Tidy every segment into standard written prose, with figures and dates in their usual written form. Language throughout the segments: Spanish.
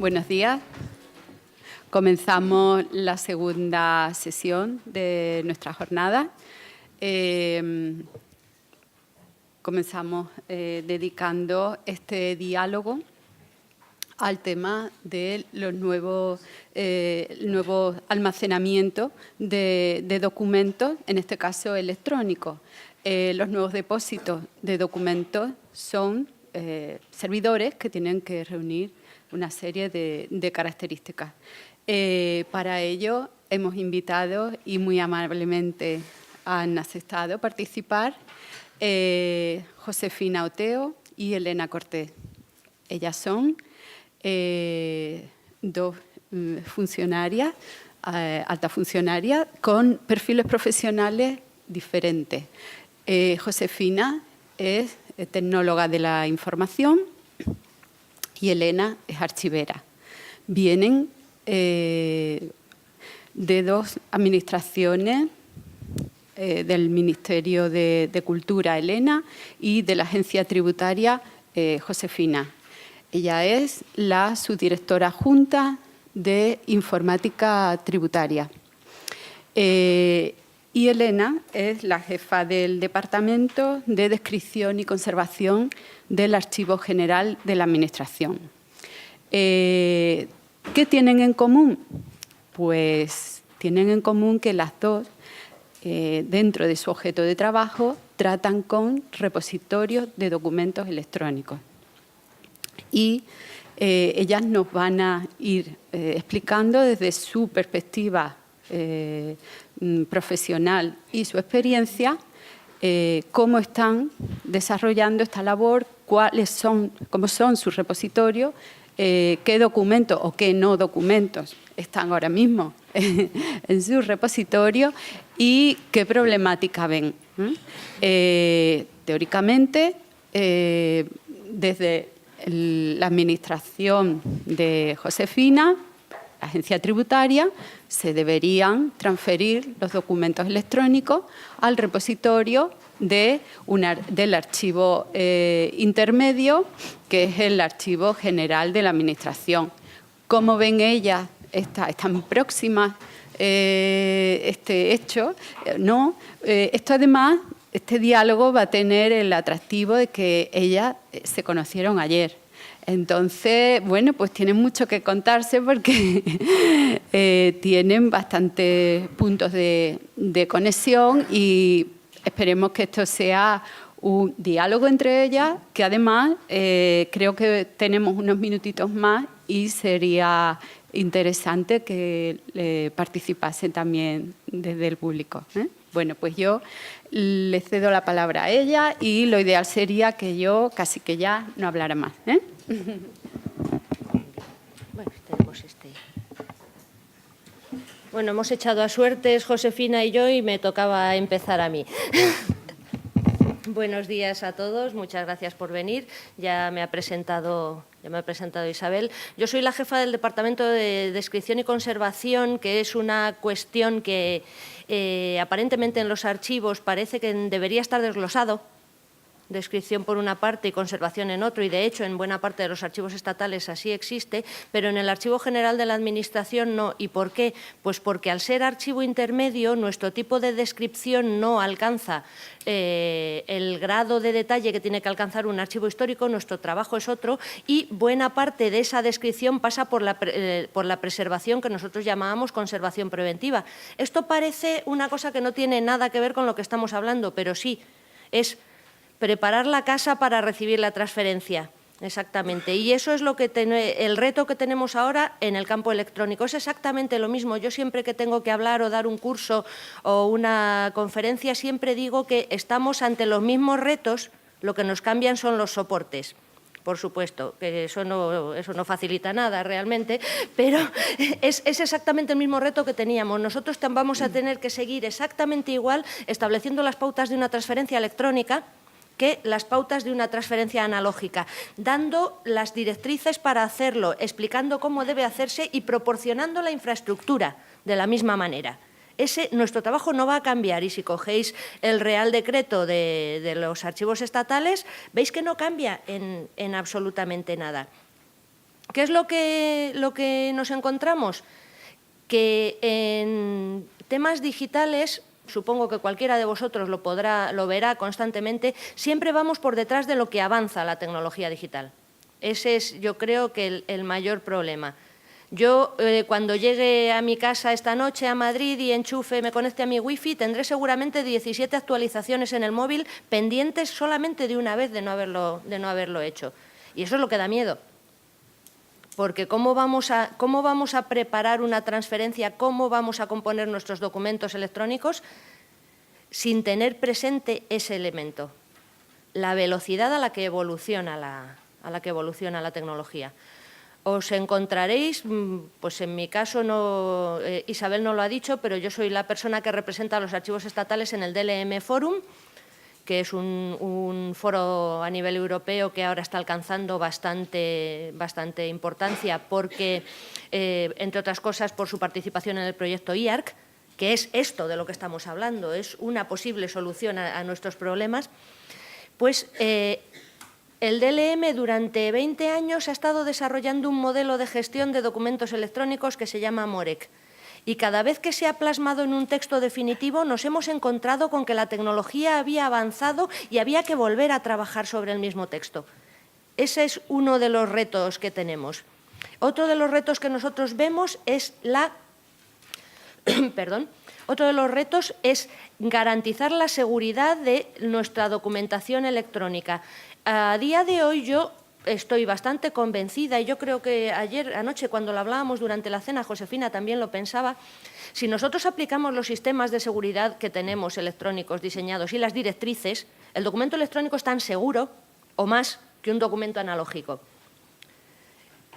Buenos días. Comenzamos la segunda sesión de nuestra jornada. Comenzamos dedicando este diálogo al tema de los nuevos almacenamientos de documentos, en este caso electrónicos. Los nuevos depósitos de documentos son servidores que tienen que reunir una serie de características. Para ello hemos invitado y muy amablemente han aceptado participar Josefina Oteo y Elena Cortés. Ellas son dos funcionarias, altas funcionarias, con perfiles profesionales diferentes. Josefina es tecnóloga de la información y Elena es archivera. Vienen de dos administraciones, del Ministerio de Cultura, Elena, y de la Agencia Tributaria, Josefina. Ella es la subdirectora adjunta de Informática Tributaria. Y Elena es la jefa del Departamento de Descripción y Conservación del Archivo General de la Administración. ¿Qué tienen en común? Pues tienen en común que las dos, dentro de su objeto de trabajo, tratan con repositorios de documentos electrónicos. Y ellas nos van a ir explicando desde su perspectiva profesional y su experiencia cómo están desarrollando esta labor, cómo son sus repositorios, qué documentos o qué no documentos están ahora mismo en su repositorio y qué problemática ven. Teóricamente, desde la administración de Josefina, la agencia tributaria, se deberían transferir los documentos electrónicos al repositorio del archivo intermedio, que es el Archivo General de la Administración. ¿Cómo ven ellas? ¿Están próximas este hecho? No. Esto además, este diálogo va a tener el atractivo de que ellas se conocieron ayer. Entonces, bueno, pues tienen mucho que contarse porque tienen bastantes puntos de conexión y esperemos que esto sea un diálogo entre ellas, que además creo que tenemos unos minutitos más y sería interesante que participasen también desde el público. Bueno, pues yo le cedo la palabra a ella y lo ideal sería que yo casi que ya no hablara más. Bueno, tenemos Bueno, hemos echado a suertes Josefina y yo y me tocaba empezar a mí. Buenos días a todos, muchas gracias por venir. Ya me ha presentado Isabel. Yo soy la jefa del Departamento de Descripción y Conservación, que es una cuestión que aparentemente en los archivos parece que debería estar desglosado. Descripción por una parte y conservación en otro, y de hecho en buena parte de los archivos estatales así existe, pero en el Archivo General de la Administración no. ¿Y por qué? Pues porque al ser archivo intermedio nuestro tipo de descripción no alcanza el grado de detalle que tiene que alcanzar un archivo histórico, nuestro trabajo es otro, y buena parte de esa descripción pasa por la preservación que nosotros llamábamos conservación preventiva. Esto parece una cosa que no tiene nada que ver con lo que estamos hablando, pero sí, es preparar la casa para recibir la transferencia, exactamente. Y eso es el reto que tenemos ahora en el campo electrónico. Es exactamente lo mismo. Yo siempre que tengo que hablar o dar un curso o una conferencia, siempre digo que estamos ante los mismos retos, lo que nos cambian son los soportes. Por supuesto, que eso no facilita nada realmente, pero es exactamente el mismo reto que teníamos. Nosotros vamos a tener que seguir exactamente igual estableciendo las pautas de una transferencia electrónica que las pautas de una transferencia analógica, dando las directrices para hacerlo, explicando cómo debe hacerse y proporcionando la infraestructura de la misma manera. Nuestro trabajo no va a cambiar, y si cogéis el Real Decreto de los archivos estatales, veis que no cambia en absolutamente nada. ¿Qué es lo que nos encontramos? Que en temas digitales, supongo que cualquiera de vosotros lo verá constantemente, siempre vamos por detrás de lo que avanza la tecnología digital. Ese es, yo creo, que el mayor problema. Yo, cuando llegue a mi casa esta noche a Madrid y me conecte a mi wifi, tendré seguramente 17 actualizaciones en el móvil pendientes solamente de una vez de no haberlo hecho. Y eso es lo que da miedo. Porque ¿cómo vamos a preparar una transferencia, cómo vamos a componer nuestros documentos electrónicos sin tener presente ese elemento? La velocidad a la que evoluciona la tecnología. Os encontraréis, pues en mi caso Isabel no lo ha dicho, pero yo soy la persona que representa a los archivos estatales en el DLM Forum, que es un foro a nivel europeo que ahora está alcanzando bastante importancia porque, entre otras cosas, por su participación en el proyecto IARC, que es esto de lo que estamos hablando, es una posible solución a nuestros problemas. Pues el DLM durante 20 años ha estado desarrollando un modelo de gestión de documentos electrónicos que se llama MOREC. Y cada vez que se ha plasmado en un texto definitivo nos hemos encontrado con que la tecnología había avanzado y había que volver a trabajar sobre el mismo texto. Ese es uno de los retos que tenemos. Otro de los retos que nosotros vemos es Otro de los retos es garantizar la seguridad de nuestra documentación electrónica. A día de hoy yo estoy bastante convencida, y yo creo que anoche cuando lo hablábamos durante la cena, Josefina también lo pensaba, si nosotros aplicamos los sistemas de seguridad que tenemos electrónicos diseñados y las directrices, el documento electrónico es tan seguro o más que un documento analógico.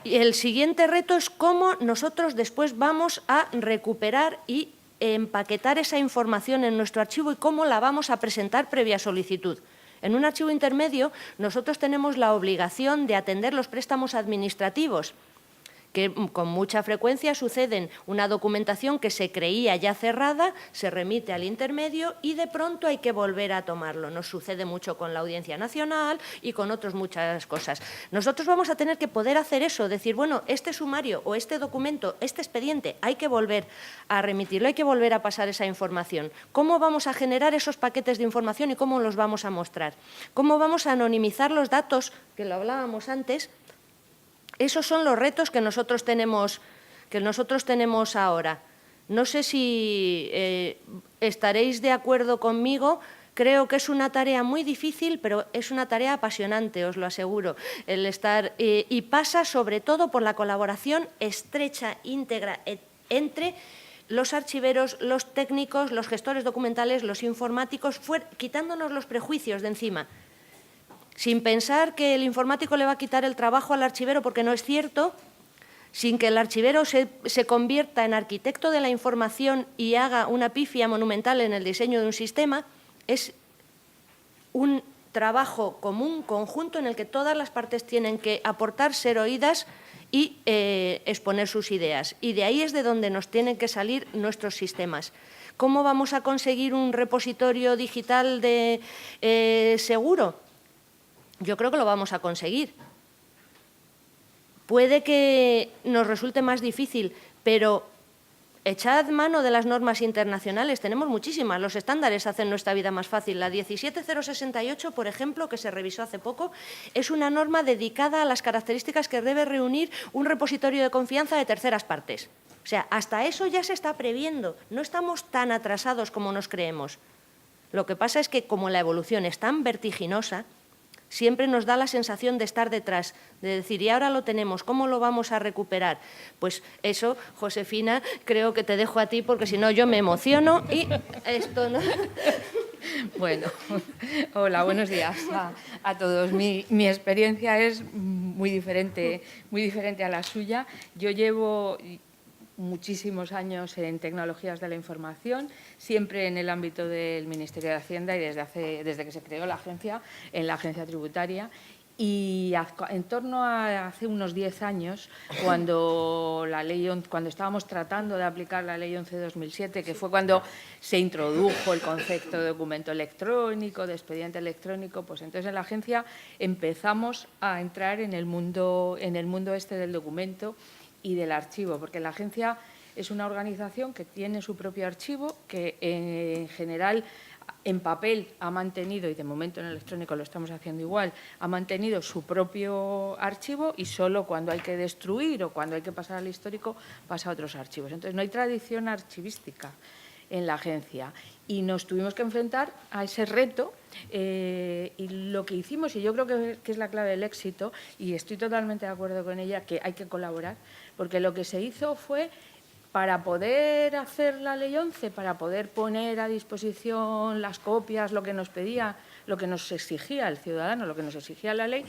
Y el siguiente reto es cómo nosotros después vamos a recuperar y empaquetar esa información en nuestro archivo y cómo la vamos a presentar previa solicitud. En un archivo intermedio, nosotros tenemos la obligación de atender los préstamos administrativos, que con mucha frecuencia suceden una documentación que se creía ya cerrada, se remite al intermedio y de pronto hay que volver a tomarlo. Nos sucede mucho con la Audiencia Nacional y con otras muchas cosas. Nosotros vamos a tener que poder hacer eso, decir, bueno, este sumario o este documento, este expediente, hay que volver a remitirlo, hay que volver a pasar esa información. ¿Cómo vamos a generar esos paquetes de información y cómo los vamos a mostrar? ¿Cómo vamos a anonimizar los datos, que lo hablábamos antes? Esos son los retos que nosotros tenemos ahora. No sé si estaréis de acuerdo conmigo. Creo que es una tarea muy difícil, pero es una tarea apasionante, os lo aseguro. Y pasa sobre todo por la colaboración estrecha, íntegra, entre los archiveros, los técnicos, los gestores documentales, los informáticos, quitándonos los prejuicios de encima. Sin pensar que el informático le va a quitar el trabajo al archivero, porque no es cierto, sin que el archivero se convierta en arquitecto de la información y haga una pifia monumental en el diseño de un sistema, es un trabajo común, conjunto, en el que todas las partes tienen que aportar, ser oídas y exponer sus ideas. Y de ahí es de donde nos tienen que salir nuestros sistemas. ¿Cómo vamos a conseguir un repositorio digital seguro? Yo creo que lo vamos a conseguir. Puede que nos resulte más difícil, pero echad mano de las normas internacionales. Tenemos muchísimas. Los estándares hacen nuestra vida más fácil. La 17068, por ejemplo, que se revisó hace poco, es una norma dedicada a las características que debe reunir un repositorio de confianza de terceras partes. O sea, hasta eso ya se está previendo. No estamos tan atrasados como nos creemos. Lo que pasa es que, como la evolución es tan vertiginosa, siempre nos da la sensación de estar detrás, de decir, y ahora lo tenemos, ¿cómo lo vamos a recuperar? Pues eso, Josefina, creo que te dejo a ti, porque si no yo me emociono y esto no... Bueno, hola, buenos días a todos. Mi experiencia es muy diferente a la suya. Yo llevo muchísimos años en tecnologías de la información, siempre en el ámbito del Ministerio de Hacienda y desde que se creó la agencia, en la agencia tributaria. Y en torno a hace unos 10 años, cuando estábamos tratando de aplicar la Ley 11/2007, que fue cuando se introdujo el concepto de documento electrónico, de expediente electrónico, pues entonces en la agencia empezamos a entrar en el mundo este del documento y del archivo, porque la agencia es una organización que tiene su propio archivo, que en general en papel ha mantenido, y de momento en electrónico lo estamos haciendo igual, ha mantenido su propio archivo y solo cuando hay que destruir o cuando hay que pasar al histórico pasa a otros archivos. Entonces, no hay tradición archivística en la agencia y nos tuvimos que enfrentar a ese reto y lo que hicimos, y yo creo que es la clave del éxito, y estoy totalmente de acuerdo con ella, que hay que colaborar, porque lo que se hizo fue, para poder hacer la Ley 11, para poder poner a disposición las copias, lo que nos pedía, lo que nos exigía el ciudadano, lo que nos exigía la ley,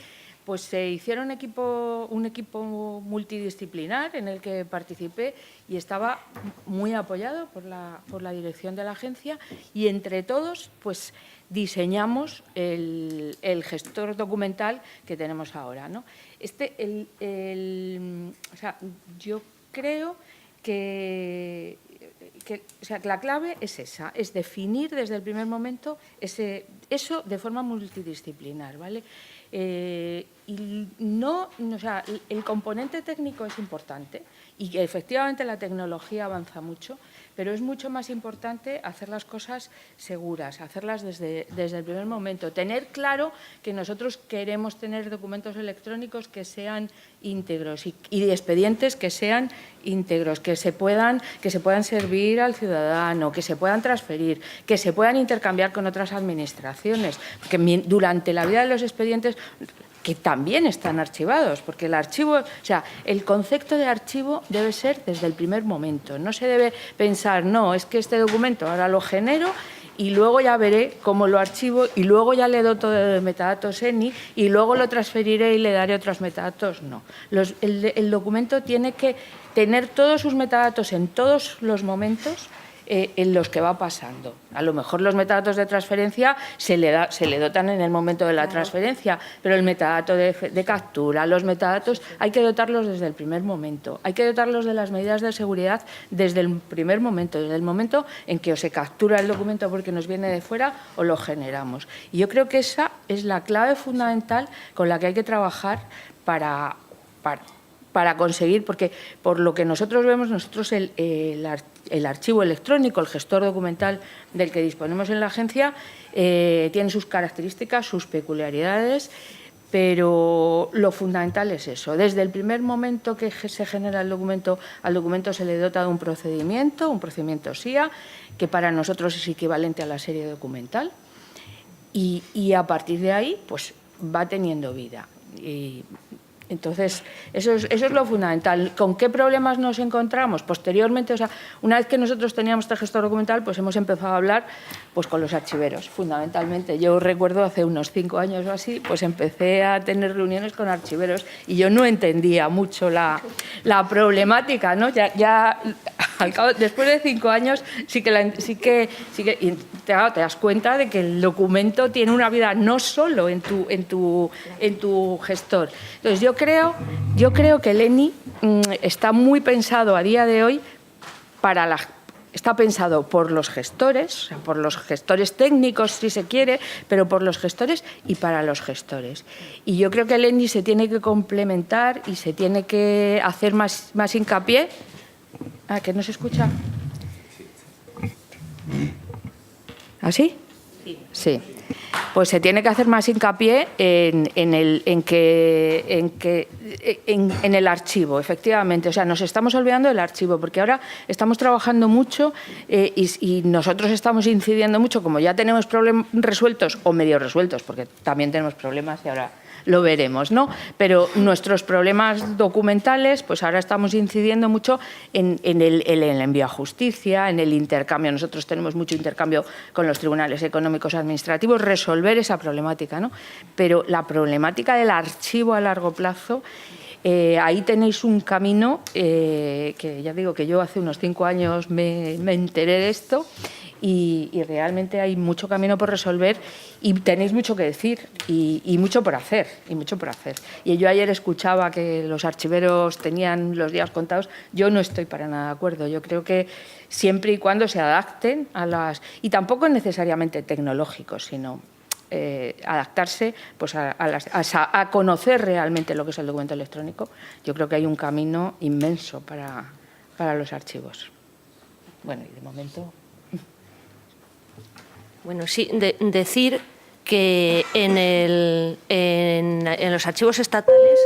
pues se hicieron un equipo multidisciplinar en el que participé y estaba muy apoyado por la dirección de la agencia, y entre todos pues diseñamos el gestor documental que tenemos ahora, ¿no? O sea, yo creo que la clave es esa, es definir desde el primer momento eso de forma multidisciplinar, ¿vale? Y o sea, el componente técnico es importante y que efectivamente la tecnología avanza mucho, pero es mucho más importante hacer las cosas seguras, hacerlas desde el primer momento, tener claro que nosotros queremos tener documentos electrónicos que sean íntegros y expedientes que sean íntegros, que se puedan servir al ciudadano, que se puedan transferir, que se puedan intercambiar con otras administraciones, porque durante la vida de los expedientes, que también están archivados, porque el archivo, o sea, el concepto de archivo debe ser desde el primer momento. No se debe pensar, no, es que este documento ahora lo genero y luego ya veré cómo lo archivo y luego ya le doto de metadatos ENI y luego lo transferiré y le daré otros metadatos. No. El documento tiene que tener todos sus metadatos en todos los momentos en los que va pasando. A lo mejor los metadatos de transferencia se le dotan en el momento de la transferencia, pero el metadato de captura, los metadatos, hay que dotarlos desde el primer momento. Hay que dotarlos de las medidas de seguridad desde el primer momento, desde el momento en que o se captura el documento porque nos viene de fuera o lo generamos. Y yo creo que esa es la clave fundamental con la que hay que trabajar para conseguir, porque por lo que nosotros vemos, el archivo electrónico, el gestor documental del que disponemos en la agencia, tiene sus características, sus peculiaridades, pero lo fundamental es eso. Desde el primer momento que se genera el documento, al documento se le dota de un procedimiento SIA, que para nosotros es equivalente a la serie documental, y a partir de ahí pues va teniendo vida. Entonces, eso es lo fundamental. ¿Con qué problemas nos encontramos? Posteriormente, o sea, una vez que nosotros teníamos este gestor documental, pues hemos empezado a hablar pues, con los archiveros, fundamentalmente. Yo recuerdo hace unos 5 años o así, pues empecé a tener reuniones con archiveros y yo no entendía mucho la problemática, ¿no? Ya al cabo, después de 5 años sí que y te das cuenta de que el documento tiene una vida no solo en tu gestor. Entonces, yo creo que el ENI está muy pensado a día de hoy está pensado por los gestores, o sea, por los gestores técnicos, si se quiere, pero por los gestores y para los gestores. Y yo creo que el ENI se tiene que complementar y se tiene que hacer más hincapié. ¿Que no se escucha? ¿Así? Sí. Pues se tiene que hacer más hincapié en el archivo, efectivamente. O sea, nos estamos olvidando del archivo, porque ahora estamos trabajando mucho y nosotros estamos incidiendo mucho, como ya tenemos problemas resueltos o medio resueltos, porque también tenemos problemas y ahora lo veremos, ¿no? Pero nuestros problemas documentales, pues ahora estamos incidiendo mucho en el envío a justicia, en el intercambio. Nosotros tenemos mucho intercambio con los tribunales económicos administrativos, resolver esa problemática, ¿no? Pero la problemática del archivo a largo plazo, ahí tenéis un camino que ya digo que yo hace unos 5 años me enteré de esto y realmente hay mucho camino por resolver y tenéis mucho que decir y mucho por hacer, Y yo ayer escuchaba que los archiveros tenían los días contados. Yo no estoy para nada de acuerdo. Yo creo que siempre y cuando se adapten a las... Y tampoco necesariamente tecnológicos, sino adaptarse pues, a conocer realmente lo que es el documento electrónico. Yo creo que hay un camino inmenso para los archivos. Bueno, y de momento... Bueno, sí, decir que en los archivos estatales,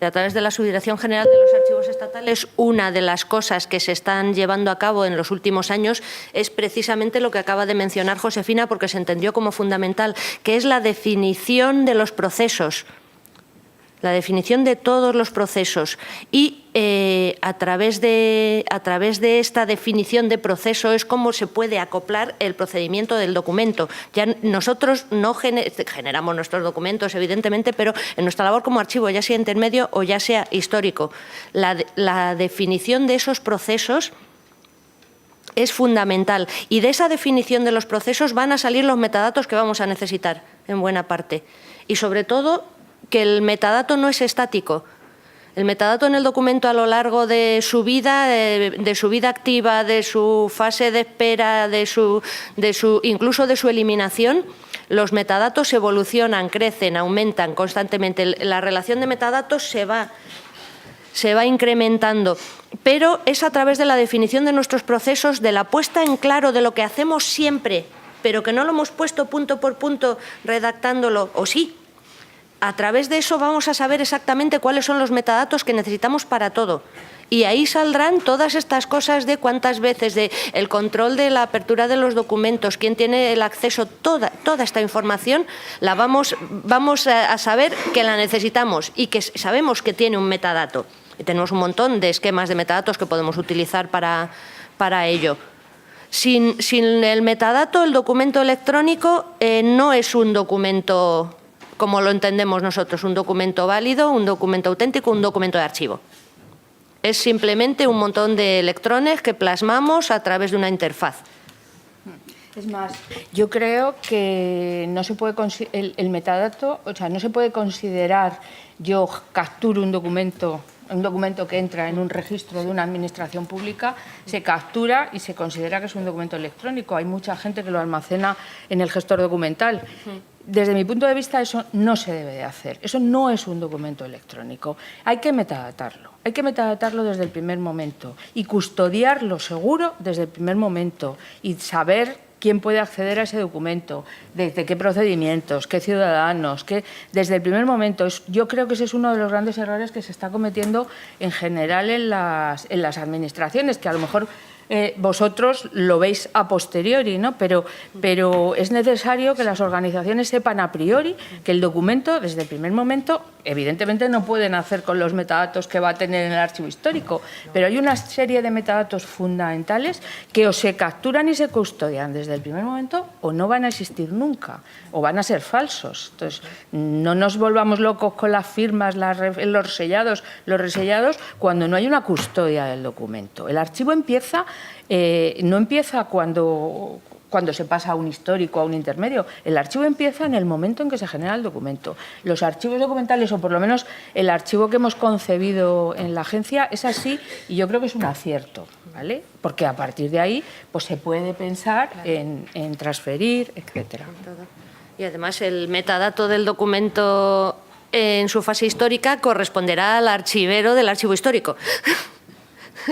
a través de la Subdirección General de los Archivos Estatales, una de las cosas que se están llevando a cabo en los últimos años es precisamente lo que acaba de mencionar Josefina, porque se entendió como fundamental, que es la definición de los procesos. La definición de todos los procesos y a través de esta definición de proceso es cómo se puede acoplar el procedimiento del documento. Ya nosotros no generamos nuestros documentos, evidentemente, pero en nuestra labor como archivo, ya sea intermedio o ya sea histórico, la definición de esos procesos es fundamental y de esa definición de los procesos van a salir los metadatos que vamos a necesitar en buena parte y sobre todo que el metadato no es estático. El metadato en el documento a lo largo de su vida, de su vida activa, de su fase de espera, incluso de su eliminación, los metadatos evolucionan, crecen, aumentan constantemente. La relación de metadatos se va incrementando, pero es a través de la definición de nuestros procesos, de la puesta en claro de lo que hacemos siempre, pero que no lo hemos puesto punto por punto redactándolo, o sí. A través de eso vamos a saber exactamente cuáles son los metadatos que necesitamos para todo. Y ahí saldrán todas estas cosas de cuántas veces, de el control de la apertura de los documentos, quién tiene el acceso, toda esta información la vamos a saber que la necesitamos y que sabemos que tiene un metadato. Y tenemos un montón de esquemas de metadatos que podemos utilizar para ello. Sin el metadato, el documento electrónico no es un documento como lo entendemos nosotros, un documento válido, un documento auténtico, un documento de archivo. Es simplemente un montón de electrones que plasmamos a través de una interfaz. Es más, yo creo que no se puede el metadato, o sea, no se puede considerar yo capturo un documento que entra en un registro de una administración pública, se captura y se considera que es un documento electrónico. Hay mucha gente que lo almacena en el gestor documental. Desde mi punto de vista, eso no se debe de hacer. Eso no es un documento electrónico. Hay que metadatarlo. Hay que metadatarlo desde el primer momento y custodiarlo seguro desde el primer momento y saber quién puede acceder a ese documento, desde qué procedimientos, qué ciudadanos, desde el primer momento. Yo creo que ese es uno de los grandes errores que se está cometiendo en general en las administraciones, que a lo mejor vosotros lo veis a posteriori, ¿no? Pero es necesario que las organizaciones sepan a priori que el documento, desde el primer momento, evidentemente no pueden hacer con los metadatos que va a tener en el archivo histórico, pero hay una serie de metadatos fundamentales que o se capturan y se custodian desde el primer momento o no van a existir nunca, o van a ser falsos. Entonces, no nos volvamos locos con las firmas, los resellados, cuando no hay una custodia del documento. El archivo empieza... no empieza cuando se pasa a un histórico, a un intermedio. El archivo empieza en el momento en que se genera el documento. Los archivos documentales, o por lo menos el archivo que hemos concebido en la agencia, es así y yo creo que es un acierto, ¿vale? Porque a partir de ahí pues, se puede pensar en transferir, etcétera. Y además el metadato del documento en su fase histórica corresponderá al archivero del archivo histórico.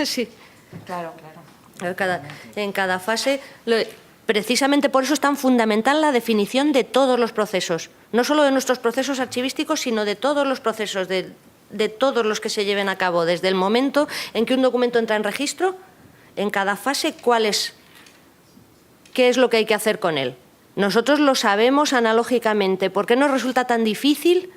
Sí. Claro. En cada fase, precisamente por eso es tan fundamental la definición de todos los procesos, no solo de nuestros procesos archivísticos, sino de todos los procesos, de todos los que se lleven a cabo, desde el momento en que un documento entra en registro, en cada fase, qué es lo que hay que hacer con él. Nosotros lo sabemos analógicamente. ¿Por qué nos resulta tan difícil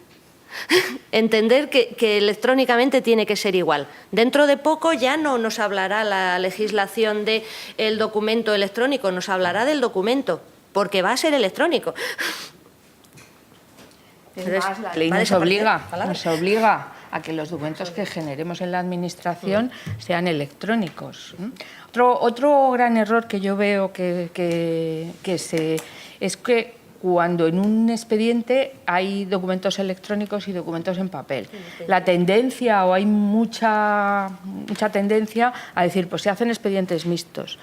entender que electrónicamente tiene que ser igual? Dentro de poco ya no nos hablará la legislación del documento electrónico, nos hablará del documento, porque va a ser electrónico. Además, la ley nos obliga a que los documentos que generemos en la Administración sean electrónicos. Otro gran error que yo veo es que cuando en un expediente hay documentos electrónicos y documentos en papel. La tendencia, o hay mucha tendencia a decir, pues se hacen expedientes mixtos.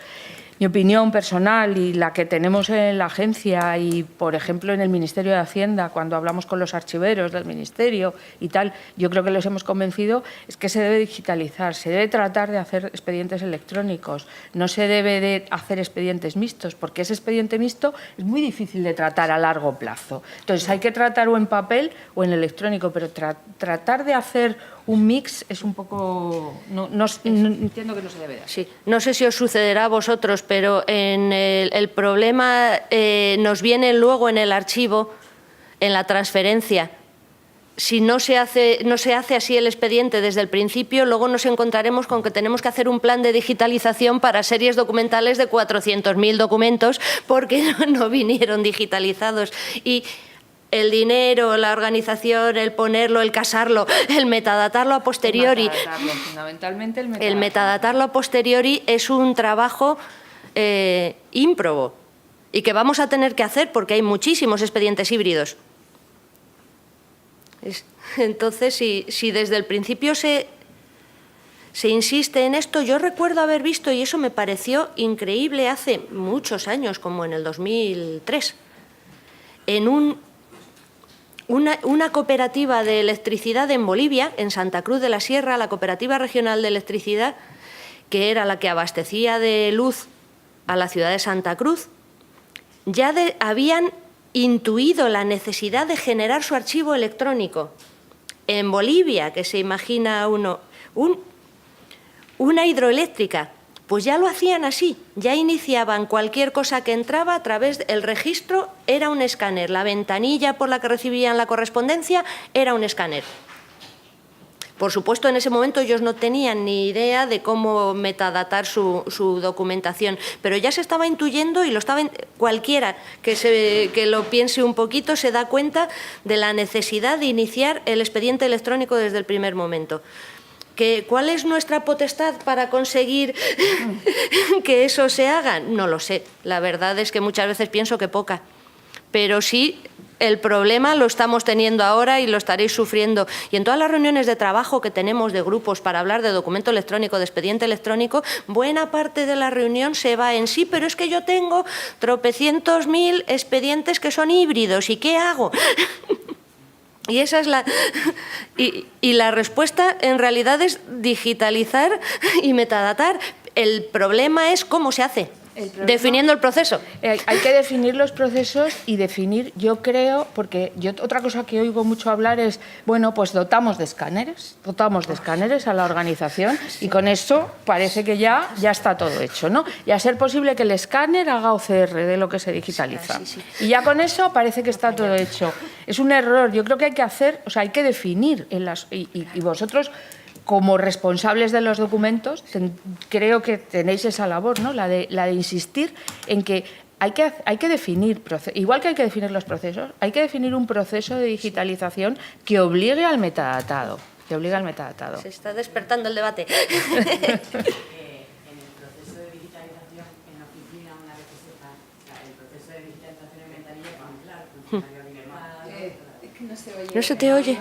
Mi opinión personal y la que tenemos en la agencia y, por ejemplo, en el Ministerio de Hacienda, cuando hablamos con los archiveros del Ministerio y tal, yo creo que los hemos convencido, es que se debe digitalizar, se debe tratar de hacer expedientes electrónicos, no se debe de hacer expedientes mixtos, porque ese expediente mixto es muy difícil de tratar a largo plazo. Entonces, hay que tratar o en papel o en electrónico, pero tratar de hacer un mix es un poco... No, entiendo que no se debe de hacer. Sí, no sé si os sucederá a vosotros, pero en el problema nos viene luego en el archivo, en la transferencia. Si no se hace así el expediente desde el principio, luego nos encontraremos con que tenemos que hacer un plan de digitalización para series documentales de 400.000 documentos porque no vinieron digitalizados. Y el dinero, la organización, el ponerlo, el casarlo, el metadatarlo a posteriori. Fundamentalmente el metadatarlo a posteriori es un trabajo ímprobo y que vamos a tener que hacer porque hay muchísimos expedientes híbridos. Entonces, si desde el principio se insiste en esto, yo recuerdo haber visto, y eso me pareció increíble hace muchos años, como en el 2003, en una cooperativa de electricidad en Bolivia, en Santa Cruz de la Sierra, la Cooperativa Regional de Electricidad, que era la que abastecía de luz a la ciudad de Santa Cruz, ya habían intuido la necesidad de generar su archivo electrónico. En Bolivia, que se imagina uno, una hidroeléctrica, pues ya lo hacían así, ya iniciaban cualquier cosa que entraba a través del registro, era un escáner, la ventanilla por la que recibían la correspondencia era un escáner. Por supuesto, en ese momento ellos no tenían ni idea de cómo metadatar su documentación, pero ya se estaba intuyendo y cualquiera que lo piense un poquito se da cuenta de la necesidad de iniciar el expediente electrónico desde el primer momento. ¿Cuál es nuestra potestad para conseguir que eso se haga? No lo sé. La verdad es que muchas veces pienso que poca. Pero sí, el problema lo estamos teniendo ahora y lo estaréis sufriendo. Y en todas las reuniones de trabajo que tenemos de grupos para hablar de documento electrónico, de expediente electrónico, buena parte de la reunión se va en sí, pero es que yo tengo tropecientos mil expedientes que son híbridos. ¿Y qué hago? Y esa es la respuesta en realidad es digitalizar y metadatar. El problema es cómo se hace. Definiendo el proceso. Hay que definir los procesos y definir, yo creo, porque otra cosa que oigo mucho hablar es, bueno, pues dotamos de escáneres a la organización y con eso parece que ya está todo hecho, ¿no? Y a ser posible que el escáner haga OCR de lo que se digitaliza. Sí. Y ya con eso parece que está todo hecho. Es un error, yo creo que hay que hacer, o sea, hay que definir, y vosotros, como responsables de los documentos, creo que tenéis esa labor, ¿no? La de insistir en que hay que definir, igual que hay que definir los procesos, hay que definir un proceso de digitalización que obligue al metadatado. Se está despertando el debate. En el proceso de digitalización en la oficina, una vez que sepa, el proceso de digitalización en ventanilla es muy claro, funcionario abierto. Es que no se oye. No se te oye.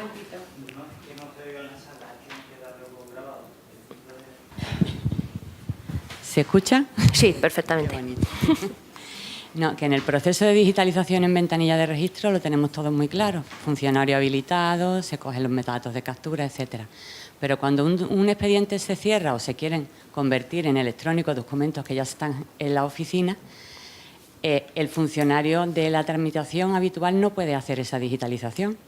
¿Se escucha? Sí, perfectamente. Qué bonito. No, que en el proceso de digitalización en ventanilla de registro lo tenemos todo muy claro. Funcionario habilitado, se cogen los metadatos de captura, etcétera. Pero cuando un expediente se cierra o se quieren convertir en electrónicos documentos que ya están en la oficina, el funcionario de la tramitación habitual no puede hacer esa digitalización.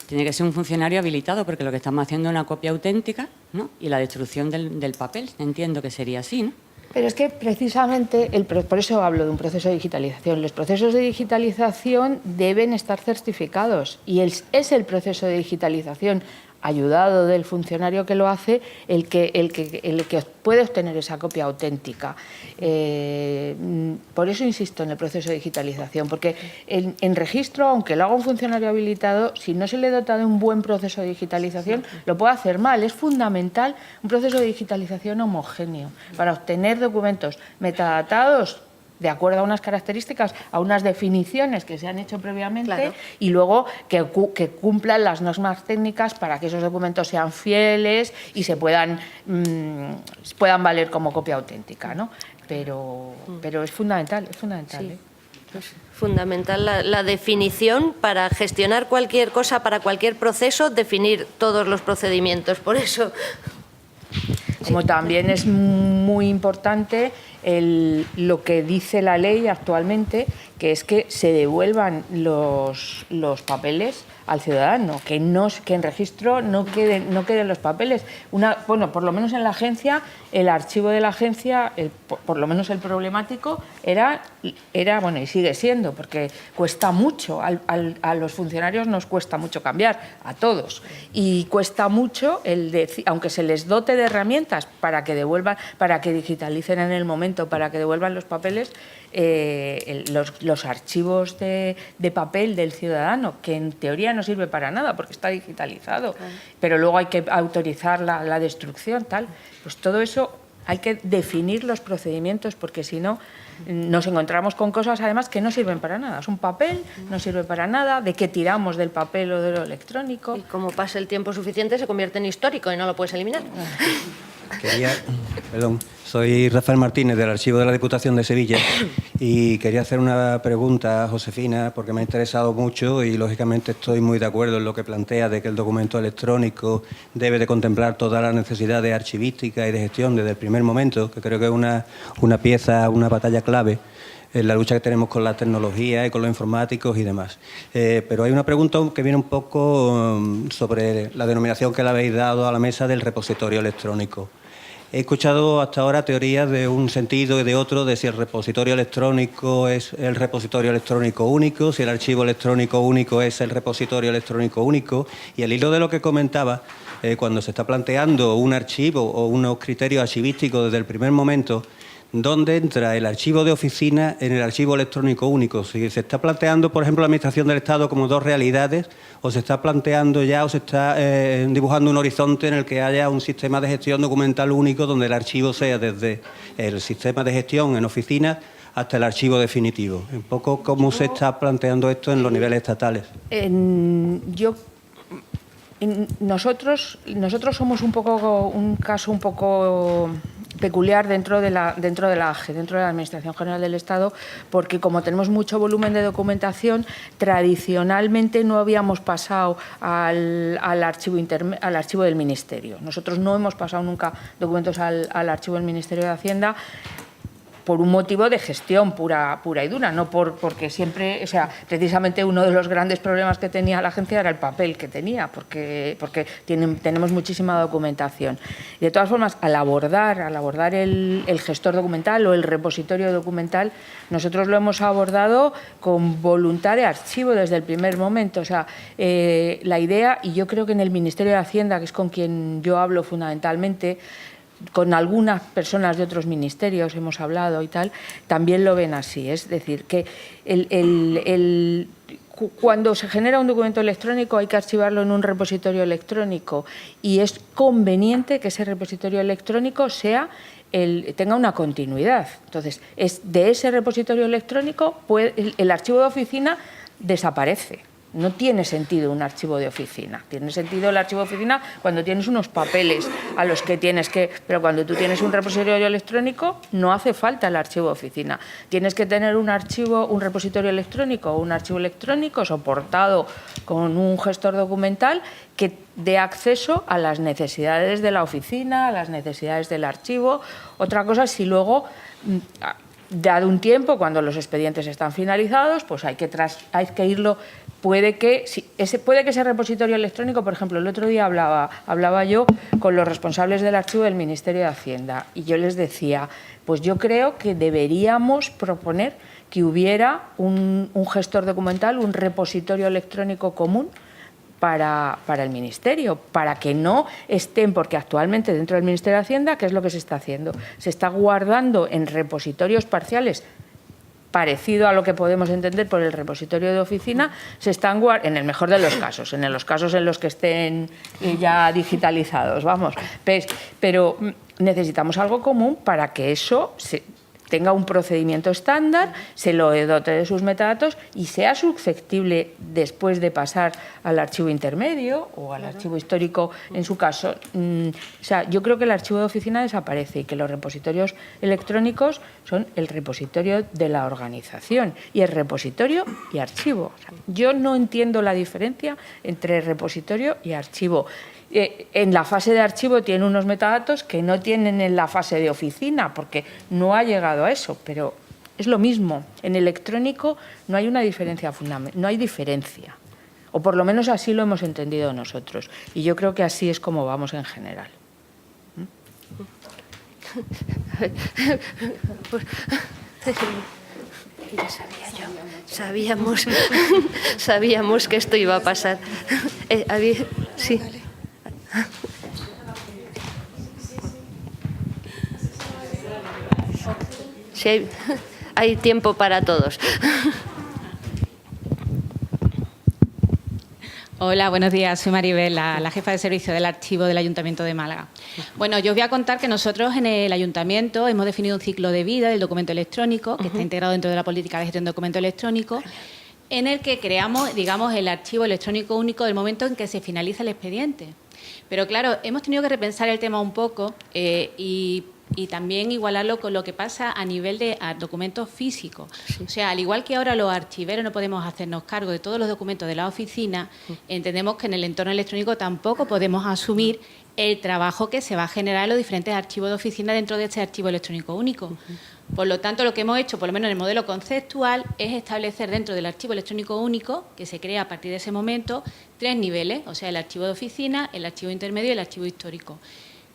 Tiene que ser un funcionario habilitado porque lo que estamos haciendo es una copia auténtica, ¿no? Y la destrucción del papel. Entiendo que sería así, ¿no? Pero es que precisamente, por eso hablo de un proceso de digitalización, los procesos de digitalización deben estar certificados y es el proceso de digitalización. ayudado del funcionario que lo hace, el que puede obtener esa copia auténtica. Por eso insisto en el proceso de digitalización, porque en registro, aunque lo haga un funcionario habilitado, si no se le dota de un buen proceso de digitalización, lo puede hacer mal. Es fundamental un proceso de digitalización homogéneo para obtener documentos metadatados de acuerdo a unas características, a unas definiciones que se han hecho previamente, claro, y luego que cumplan las normas técnicas para que esos documentos sean fieles y se puedan valer como copia auténtica, ¿no? Pero es fundamental, es fundamental. Sí. Es fundamental la definición para gestionar cualquier cosa, para cualquier proceso, definir todos los procedimientos. Por eso... Como también es muy importante lo que dice la ley actualmente, que es que se devuelvan los papeles al ciudadano, que en registro no queden los papeles. Bueno, por lo menos en la agencia, el archivo de la agencia, por lo menos el problemático, era bueno, y sigue siendo, porque cuesta mucho, a los funcionarios nos cuesta mucho cambiar, a todos, y cuesta mucho, aunque se les dote de herramientas para que devuelvan, para que digitalicen en el momento, para que devuelvan los papeles, los archivos de papel del ciudadano, que en teoría no sirve para nada porque está digitalizado, pero luego hay que autorizar la destrucción, tal. Pues todo eso hay que definir los procedimientos, porque si no nos encontramos con cosas además que no sirven para nada. Es un papel, no sirve para nada, de qué tiramos del papel o de lo electrónico. Y como pasa el tiempo suficiente se convierte en histórico y no lo puedes eliminar. Soy Rafael Martínez, del Archivo de la Diputación de Sevilla, y quería hacer una pregunta a Josefina, porque me ha interesado mucho y, lógicamente, estoy muy de acuerdo en lo que plantea de que el documento electrónico debe de contemplar toda la necesidad de archivística y de gestión desde el primer momento, que creo que es una pieza, una batalla clave en la lucha que tenemos con la tecnología y con los informáticos y demás. Pero hay una pregunta que viene un poco sobre la denominación que le habéis dado a la mesa del repositorio electrónico. He escuchado hasta ahora teorías de un sentido y de otro, de si el repositorio electrónico es el repositorio electrónico único, si el archivo electrónico único es el repositorio electrónico único. Y al hilo de lo que comentaba, cuando se está planteando un archivo o unos criterios archivísticos desde el primer momento, ¿dónde entra el archivo de oficina en el archivo electrónico único? Si se está planteando, por ejemplo, la Administración del Estado como dos realidades, o se está planteando ya, o se está dibujando un horizonte en el que haya un sistema de gestión documental único donde el archivo sea desde el sistema de gestión en oficinas hasta el archivo definitivo. Un poco cómo se está planteando esto en los niveles estatales. Nosotros somos un caso un poco peculiar dentro de la AGE, dentro de la Administración General del Estado, porque como tenemos mucho volumen de documentación, tradicionalmente no habíamos pasado al archivo del Ministerio. Nosotros no hemos pasado nunca documentos al archivo del Ministerio de Hacienda, por un motivo de gestión pura y dura, no porque siempre, o sea, precisamente uno de los grandes problemas que tenía la agencia era el papel que tenía, porque tenemos muchísima documentación. Y de todas formas, al abordar el gestor documental o el repositorio documental, nosotros lo hemos abordado con voluntad de archivo desde el primer momento. O sea, la idea, y yo creo que en el Ministerio de Hacienda, que es con quien yo hablo fundamentalmente, con algunas personas de otros ministerios hemos hablado y tal, también lo ven así. Es decir, que cuando se genera un documento electrónico hay que archivarlo en un repositorio electrónico, y es conveniente que ese repositorio electrónico tenga una continuidad. Entonces, de ese repositorio electrónico el archivo de oficina desaparece. No tiene sentido un archivo de oficina. Tiene sentido el archivo de oficina cuando tienes unos papeles a los que tienes que... Pero cuando tú tienes un repositorio electrónico, no hace falta el archivo de oficina. Tienes que tener un repositorio electrónico o un archivo electrónico soportado con un gestor documental que dé acceso a las necesidades de la oficina, a las necesidades del archivo. Otra cosa es si luego... Dado un tiempo, cuando los expedientes están finalizados, pues hay que irlo... Puede que ese repositorio electrónico, por ejemplo, el otro día hablaba yo con los responsables del archivo del Ministerio de Hacienda, y yo les decía, pues yo creo que deberíamos proponer que hubiera un gestor documental, un repositorio electrónico común para el Ministerio, para que no estén, porque actualmente dentro del Ministerio de Hacienda, ¿qué es lo que se está haciendo? Se está guardando en repositorios parciales, parecido a lo que podemos entender por el repositorio de oficina, se están en el mejor de los casos, en los casos en los que estén ya digitalizados, vamos. Pero necesitamos algo común para que eso tenga un procedimiento estándar, se lo dote de sus metadatos y sea susceptible después de pasar al archivo intermedio o al archivo histórico en su caso. O sea, yo creo que el archivo de oficina desaparece y que los repositorios electrónicos son el repositorio de la organización y el repositorio y archivo. O sea, yo no entiendo la diferencia entre repositorio y archivo. En la fase de archivo tiene unos metadatos que no tienen en la fase de oficina, porque no ha llegado a eso, pero es lo mismo. En electrónico no hay una diferencia fundamental, no hay diferencia, o por lo menos así lo hemos entendido nosotros, y yo creo que así es como vamos en general. Ya sabía yo, sabíamos que esto iba a pasar. Sí. Sí, hay tiempo para todos. Hola, buenos días. Soy Maribel, la jefa de servicio del archivo del Ayuntamiento de Málaga. Bueno, yo os voy a contar que nosotros en el Ayuntamiento hemos definido un ciclo de vida del documento electrónico, que está integrado dentro de la política de gestión de documento electrónico, en el que creamos, digamos, el archivo electrónico único del momento en que se finaliza el expediente. Pero claro, hemos tenido que repensar el tema un poco y también igualarlo con lo que pasa a nivel de documentos físicos. Sí. O sea, al igual que ahora los archiveros no podemos hacernos cargo de todos los documentos de la oficina, entendemos que en el entorno electrónico tampoco podemos asumir el trabajo que se va a generar en los diferentes archivos de oficina dentro de este archivo electrónico único. Por lo tanto, lo que hemos hecho, por lo menos en el modelo conceptual, es establecer dentro del archivo electrónico único, que se crea a partir de ese momento, 3 niveles, o sea, el archivo de oficina, el archivo intermedio y el archivo histórico.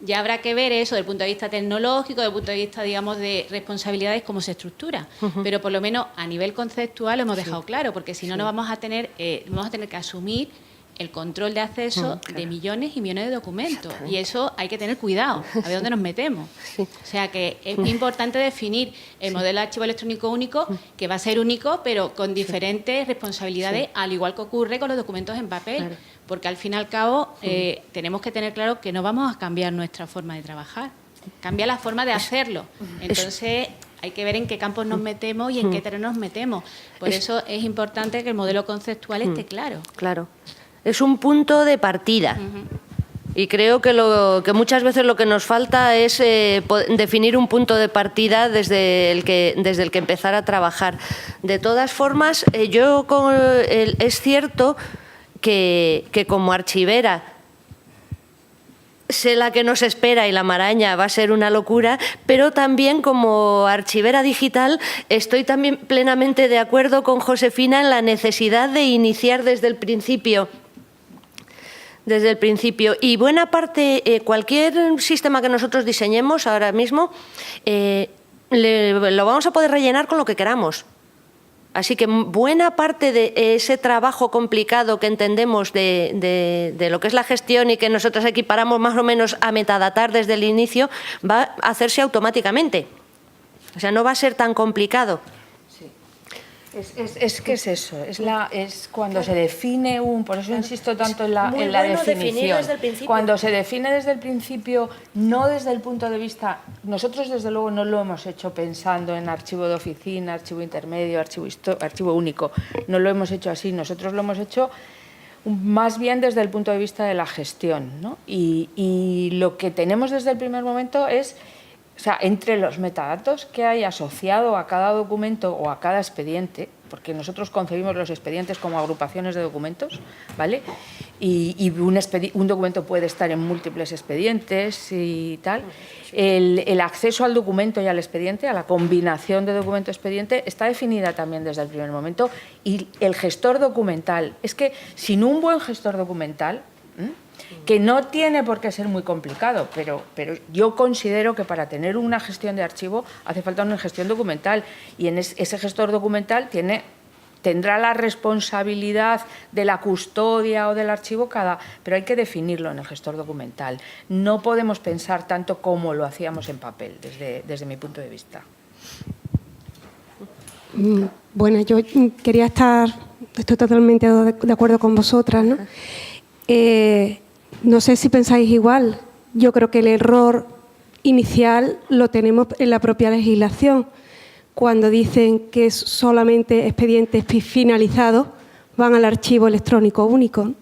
Ya habrá que ver eso desde el punto de vista tecnológico, desde el punto de vista, digamos, de responsabilidades, cómo se estructura. Pero por lo menos a nivel conceptual lo hemos dejado claro, porque si no, no vamos a tener que asumir el control de acceso de millones y millones de documentos. Y eso hay que tener cuidado, a ver dónde nos metemos. O sea que es importante definir el modelo de archivo electrónico único, que va a ser único, pero con diferentes responsabilidades, al igual que ocurre con los documentos en papel. Claro. Porque al fin y al cabo tenemos que tener claro que no vamos a cambiar nuestra forma de trabajar, cambia la forma de hacerlo. Entonces hay que ver en qué campos nos metemos y en qué terreno nos metemos. Por eso es importante que el modelo conceptual esté claro. Claro. Es un punto de partida. Y creo que muchas veces lo que nos falta es definir un punto de partida desde el que empezar a trabajar. De todas formas, es cierto que como archivera sé la que nos espera y la maraña va a ser una locura, pero también como archivera digital estoy también plenamente de acuerdo con Josefina en la necesidad de iniciar desde el principio. Y buena parte, cualquier sistema que nosotros diseñemos ahora mismo, lo vamos a poder rellenar con lo que queramos. Así que buena parte de ese trabajo complicado que entendemos de lo que es la gestión y que nosotros equiparamos más o menos a metadatar desde el inicio, va a hacerse automáticamente. O sea, no va a ser tan complicado. Sí. Es que es eso, es cuando se define por eso insisto tanto en la definición. Desde el principio. Cuando se define desde el principio, no desde el punto de vista, nosotros desde luego no lo hemos hecho pensando en archivo de oficina, archivo intermedio, archivo único, no lo hemos hecho así, nosotros lo hemos hecho más bien desde el punto de vista de la gestión, ¿no? Y lo que tenemos desde el primer momento es, o sea, entre los metadatos que hay asociado a cada documento o a cada expediente, porque nosotros concebimos los expedientes como agrupaciones de documentos, ¿vale? Y un documento puede estar en múltiples expedientes y tal. El acceso al documento y al expediente, a la combinación de documento-expediente, está definida también desde el primer momento. Y el gestor documental, es que sin un buen gestor documental, que no tiene por qué ser muy complicado, pero yo considero que para tener una gestión de archivo hace falta una gestión documental y en ese gestor documental tiene tendrá la responsabilidad de la custodia o del archivo pero hay que definirlo en el gestor documental. No podemos pensar tanto como lo hacíamos en papel, desde mi punto de vista. Bueno, yo estoy totalmente de acuerdo con vosotras, ¿no? No sé si pensáis igual. Yo creo que el error inicial lo tenemos en la propia legislación, cuando dicen que solamente expedientes finalizados van al archivo electrónico único.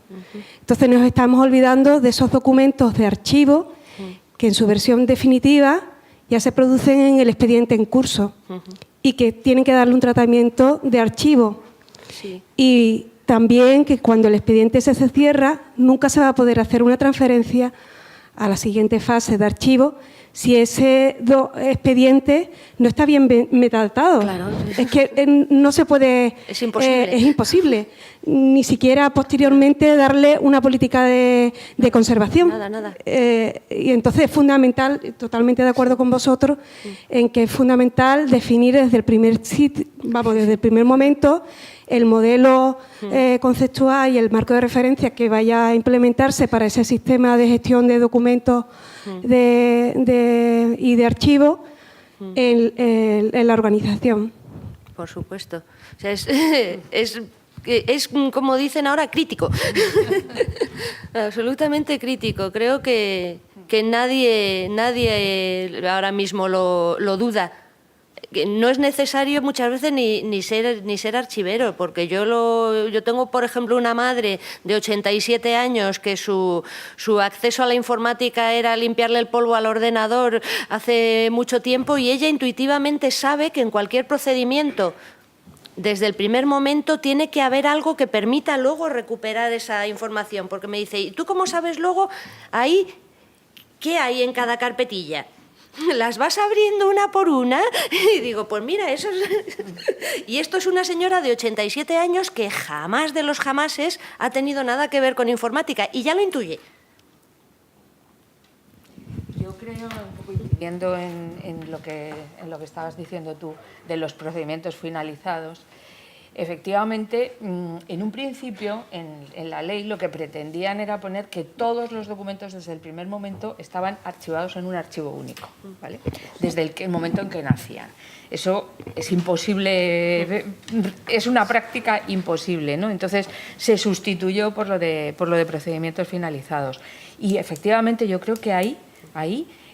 Entonces nos estamos olvidando de esos documentos de archivo que en su versión definitiva ya se producen en el expediente en curso y que tienen que darle un tratamiento de archivo. Sí. Y también que cuando el expediente se cierra, nunca se va a poder hacer una transferencia a la siguiente fase de archivo si ese expediente no está bien metadatado. Claro. Es que no se puede... Es imposible. Es imposible. Ni siquiera posteriormente darle una política de conservación. Nada. Y entonces es fundamental, totalmente de acuerdo con vosotros, en que es fundamental definir desde el primer momento el modelo conceptual y el marco de referencia que vaya a implementarse para ese sistema de gestión de documentos y de archivos en la organización. Por supuesto. O sea, es como dicen ahora, crítico. Absolutamente crítico. Creo que nadie ahora mismo lo duda. No es necesario muchas veces ni ser archivero, porque yo tengo, por ejemplo, una madre de 87 años que su acceso a la informática era limpiarle el polvo al ordenador hace mucho tiempo, y ella intuitivamente sabe que en cualquier procedimiento, desde el primer momento, tiene que haber algo que permita luego recuperar esa información, porque me dice, ¿y tú cómo sabes luego ahí qué hay en cada carpetilla? ¿Las vas abriendo una por una? Y digo, pues mira, eso es... Y esto es una señora de 87 años que jamás de los jamases ha tenido nada que ver con informática, y ya lo intuye. Yo creo, un poco incidiendo en lo que estabas diciendo tú, de los procedimientos finalizados, efectivamente, en un principio, en la ley, lo que pretendían era poner que todos los documentos desde el primer momento estaban archivados en un archivo único, ¿vale? Desde el momento en que nacían. Eso es imposible, es una práctica imposible, ¿no? Entonces se sustituyó por lo de procedimientos finalizados. Y efectivamente yo creo que ahí,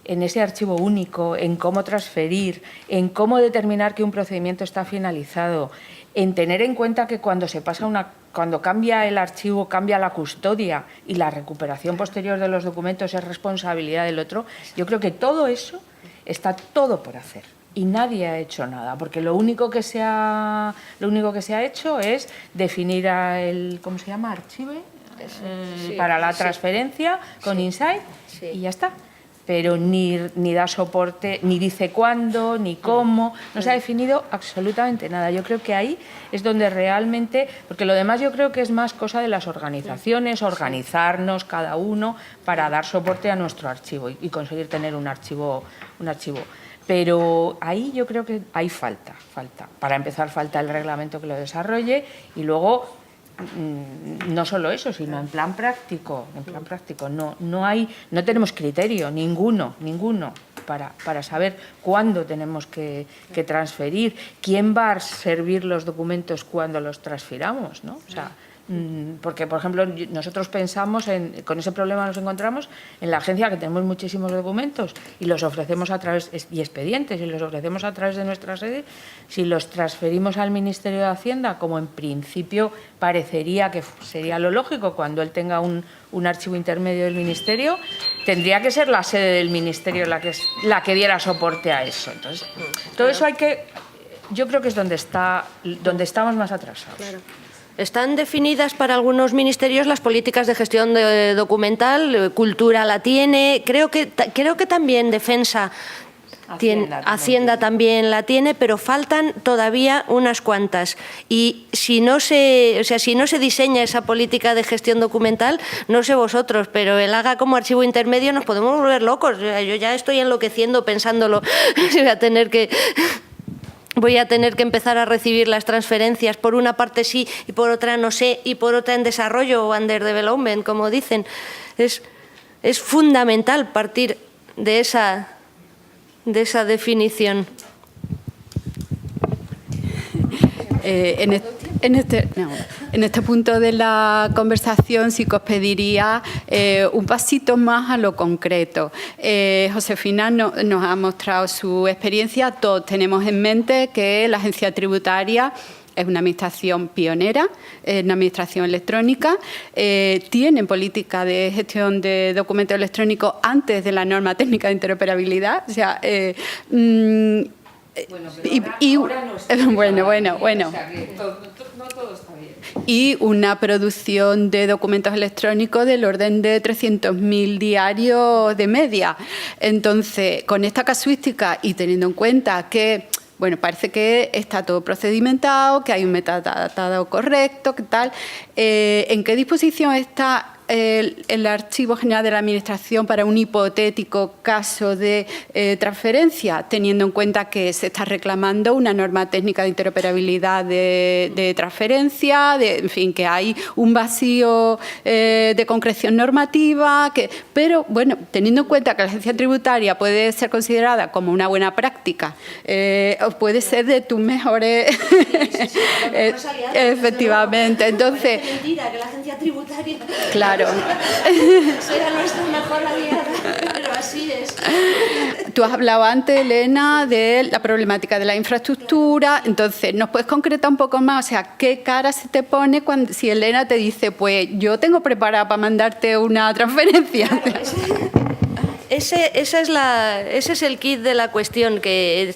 en ese archivo único, en cómo transferir, en cómo determinar que un procedimiento está finalizado, en tener en cuenta que cuando cambia el archivo, cambia la custodia y la recuperación posterior de los documentos es responsabilidad del otro, yo creo que todo eso está todo por hacer. Y nadie ha hecho nada, porque lo único que se ha hecho es definir ¿cómo se llama? Archive, para la transferencia con Insight, y ya está. Pero ni da soporte, ni dice cuándo, ni cómo, no se ha definido absolutamente nada. Yo creo que ahí es donde realmente, porque lo demás yo creo que es más cosa de las organizaciones, organizarnos cada uno para dar soporte a nuestro archivo y conseguir tener un archivo. Pero ahí yo creo que hay falta. Para empezar, falta el reglamento que lo desarrolle, y luego no solo eso, sino en plan práctico no tenemos criterio ninguno para saber cuándo tenemos que transferir, quién va a servir los documentos cuando los transfiramos, ¿no? O sea, porque, por ejemplo, nosotros pensamos con ese problema nos encontramos en la agencia, que tenemos muchísimos documentos y los ofrecemos a través, y expedientes, y los ofrecemos a través de nuestra sede. Si los transferimos al Ministerio de Hacienda, como en principio parecería que sería lo lógico, cuando él tenga un archivo intermedio del Ministerio, tendría que ser la sede del Ministerio la que diera soporte a eso. Entonces, todo eso yo creo que es donde estamos más atrasados. Claro. Están definidas para algunos ministerios las políticas de gestión documental, Cultura la tiene, creo que también Defensa, Hacienda también la tiene, pero faltan todavía unas cuantas. Y si no se diseña esa política de gestión documental, no sé vosotros, pero el haga como archivo intermedio nos podemos volver locos. Yo ya estoy enloqueciendo pensándolo. Voy a tener que voy a tener que empezar a recibir las transferencias, por una parte sí y por otra no sé, y por otra en desarrollo o under development, como dicen. Es fundamental partir de esa definición. En este punto de la conversación sí que os pediría un pasito más a lo concreto. Josefina nos ha mostrado su experiencia. Todos tenemos en mente que la agencia tributaria es una administración pionera, es una administración electrónica, tiene política de gestión de documentos electrónicos antes de la norma técnica de interoperabilidad. O sea, y una producción de documentos electrónicos del orden de 300.000 diarios de media. Entonces, con esta casuística y teniendo en cuenta que, bueno, parece que está todo procedimentado, que hay un metadata correcto, ¿qué tal? ¿En qué disposición está el Archivo General de la Administración para un hipotético caso de transferencia, teniendo en cuenta que se está reclamando una norma técnica de interoperabilidad de transferencia, en fin, que hay un vacío de concreción normativa, pero bueno, teniendo en cuenta que la agencia tributaria puede ser considerada como una buena práctica, puede ser de tus mejores... efectivamente, entonces... Es mentira que la agencia tributaria... Claro. Será nuestra mejor aliada, pero así es. Tú has hablado antes, Elena, de la problemática de la infraestructura. Entonces, ¿nos puedes concretar un poco más? O sea, ¿qué cara se te pone si Elena te dice, pues yo tengo preparada para mandarte una transferencia? Claro, ese es el kit de la cuestión, que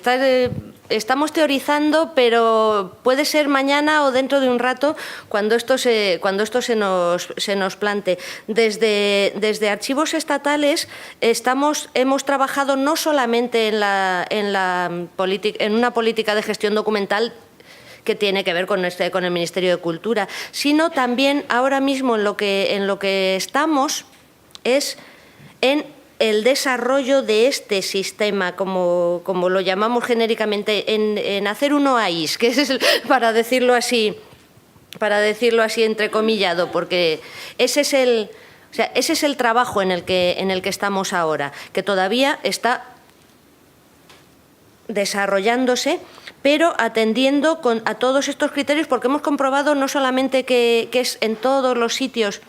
estamos teorizando, pero puede ser mañana o dentro de un rato cuando esto se nos plante. Desde archivos estatales hemos trabajado no solamente en una política de gestión documental que tiene que ver con el Ministerio de Cultura, sino también ahora mismo en lo que estamos es en el desarrollo de este sistema, como lo llamamos genéricamente, en hacer un OAIS, que es para decirlo así entrecomillado, porque ese es el trabajo en el que estamos ahora, que todavía está desarrollándose, pero atendiendo a todos estos criterios, porque hemos comprobado no solamente que es en todos los sitios,